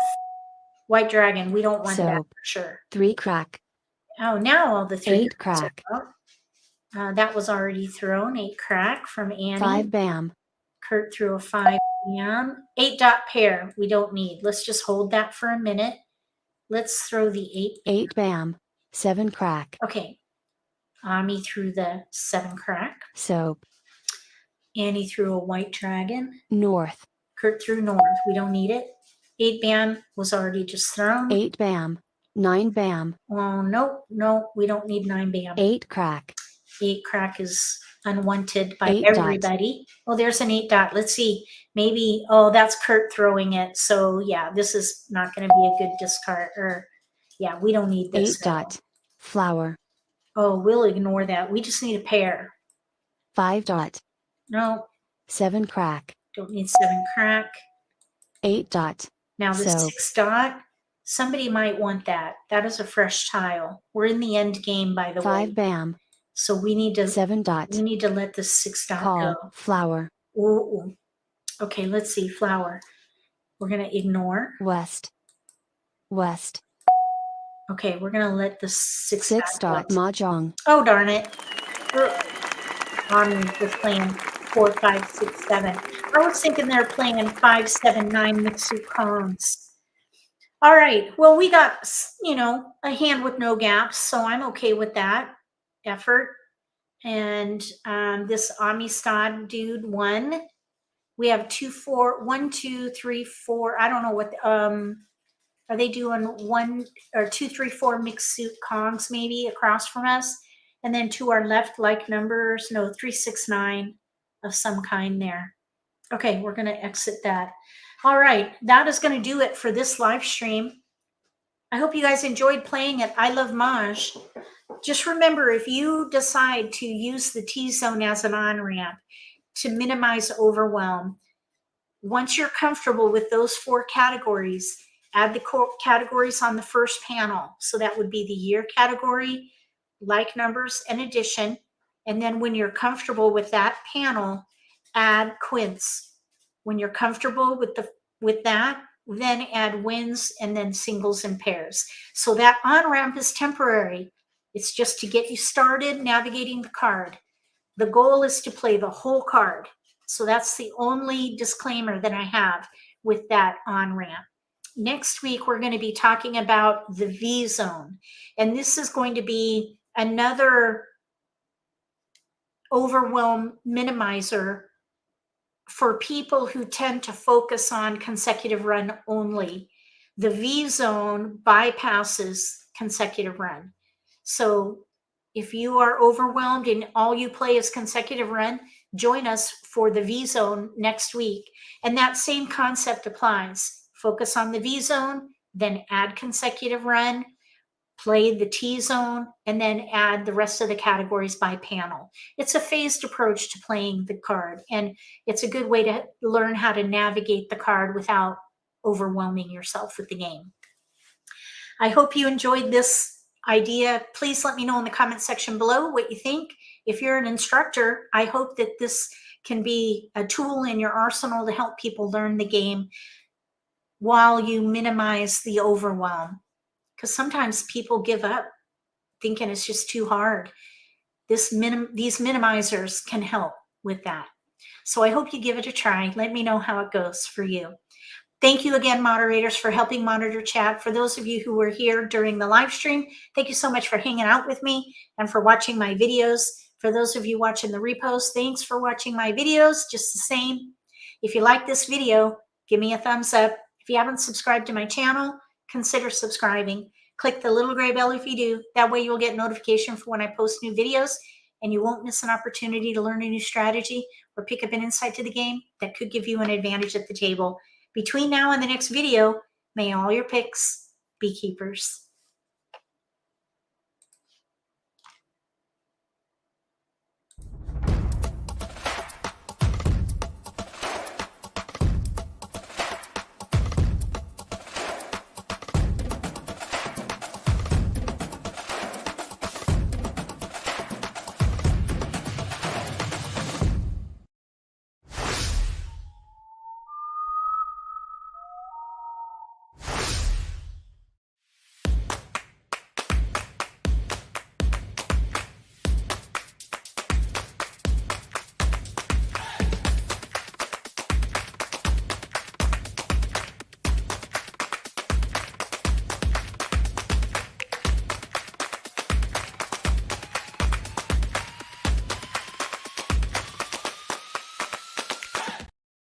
[SPEAKER 1] White dragon. We don't want that
[SPEAKER 2] Soap.
[SPEAKER 1] for sure.
[SPEAKER 2] 3 crack.
[SPEAKER 1] Oh, now all the 3
[SPEAKER 2] 8 crack.
[SPEAKER 1] that was already thrown. 8 crack from Annie.
[SPEAKER 2] 5 bam.
[SPEAKER 1] Kurt threw a 5 bam. 8 dot pair. We don't need. Let's just hold that for a minute. Let's throw the 8.
[SPEAKER 2] 8 bam. 7 crack.
[SPEAKER 1] Okay. Ami threw the 7 crack.
[SPEAKER 2] Soap.
[SPEAKER 1] Annie threw a white dragon.
[SPEAKER 2] North.
[SPEAKER 1] Kurt threw north. We don't need it. 8 bam was already just thrown.
[SPEAKER 2] 8 bam. 9 bam.
[SPEAKER 1] Oh, no, we don't need 9 bam.
[SPEAKER 2] 8 crack.
[SPEAKER 1] 8 crack is unwanted by
[SPEAKER 2] 8 dot.
[SPEAKER 1] everybody. Oh, there's an 8 dot. Let's see. Maybe, oh, that's Kurt throwing it. So yeah, this is not going to be a good discard. Or yeah, we don't need
[SPEAKER 2] 8
[SPEAKER 1] this.
[SPEAKER 2] dot. Flower.
[SPEAKER 1] Oh, we'll ignore that. We just need a pair.
[SPEAKER 2] 5 dot.
[SPEAKER 1] No,
[SPEAKER 2] 7 crack.
[SPEAKER 1] Don't need 7 crack.
[SPEAKER 2] 8 dot.
[SPEAKER 1] Now the
[SPEAKER 2] So.
[SPEAKER 1] 6 dot, somebody might want that. That is a fresh tile. We're in the end game, by the
[SPEAKER 2] 5
[SPEAKER 1] way.
[SPEAKER 2] bam.
[SPEAKER 1] So we need to
[SPEAKER 2] 7 dot.
[SPEAKER 1] let the 6 dot
[SPEAKER 2] Call.
[SPEAKER 1] go.
[SPEAKER 2] Flower.
[SPEAKER 1] Ooh. Okay, let's see. Flower. We're going to ignore.
[SPEAKER 2] West. West.
[SPEAKER 1] Okay, we're going to let the 6
[SPEAKER 2] dot.
[SPEAKER 1] go.
[SPEAKER 2] Mah Jongg.
[SPEAKER 1] Oh, darn it. Omni was playing 4, 5, 6, 7. I was thinking they're playing 5, 7, 9 Mitsu Kongs. All right. Well, we got, you know, a hand with no gaps, so I'm okay with that effort. And this Amistad dude won. We have 2, 4, 1, 2, 3, 4. I don't know what are they doing 1 or 2, 3, 4 mixed suit Kongs maybe across from us, and then to our left like numbers. No, 3, 6, 9 of some kind there. Okay, we're going to exit that. All right, that is going to do it for this live stream. I hope you guys enjoyed playing at I Love Mahj. Just remember, if you decide to use the T-zone as an on-ramp to minimize overwhelm, once you're comfortable with those 4 categories, add the categories on the first panel. So that would be the year category, like numbers, and addition. And then when you're comfortable with that panel, add quints. When you're comfortable with that, then add wins and then singles and pairs. So that on-ramp is temporary. It's just to get you started navigating the card. The goal is to play the whole card. So that's the only disclaimer that I have with that on-ramp. Next week, we're going to be talking about the V zone. And this is going to be another overwhelm minimizer for people who tend to focus on consecutive run only. The V zone bypasses consecutive run. So if you are overwhelmed and all you play is consecutive run, join us for the V zone next week. And that same concept applies. Focus on the V zone, then add consecutive run, play the T zone, and then add the rest of the categories by panel. It's a phased approach to playing the card, and it's a good way to learn how to navigate the card without overwhelming yourself with the game. I hope you enjoyed this idea. Please let me know in the comment section below what you think. If you're an instructor, I hope that this can be a tool in your arsenal to help people learn the game while you minimize the overwhelm. Because sometimes people give up thinking it's just too hard. These minimizers can help with that. So I hope you give it a try. Let me know how it goes for you. Thank you again, moderators, for helping monitor chat. For those of you who were here during the live stream, thank you so much for hanging out with me and for watching my videos. For those of you watching the repost, thanks for watching my videos just the same. If you like this video, give me a thumbs up. If you haven't subscribed to my channel, consider subscribing. Click the little gray bell if you do. That way you'll get notification for when I post new videos, and you won't miss an opportunity to learn a new strategy or pick up an insight to the game that could give you an advantage at the table. Between now and the next video, may all your picks be keepers.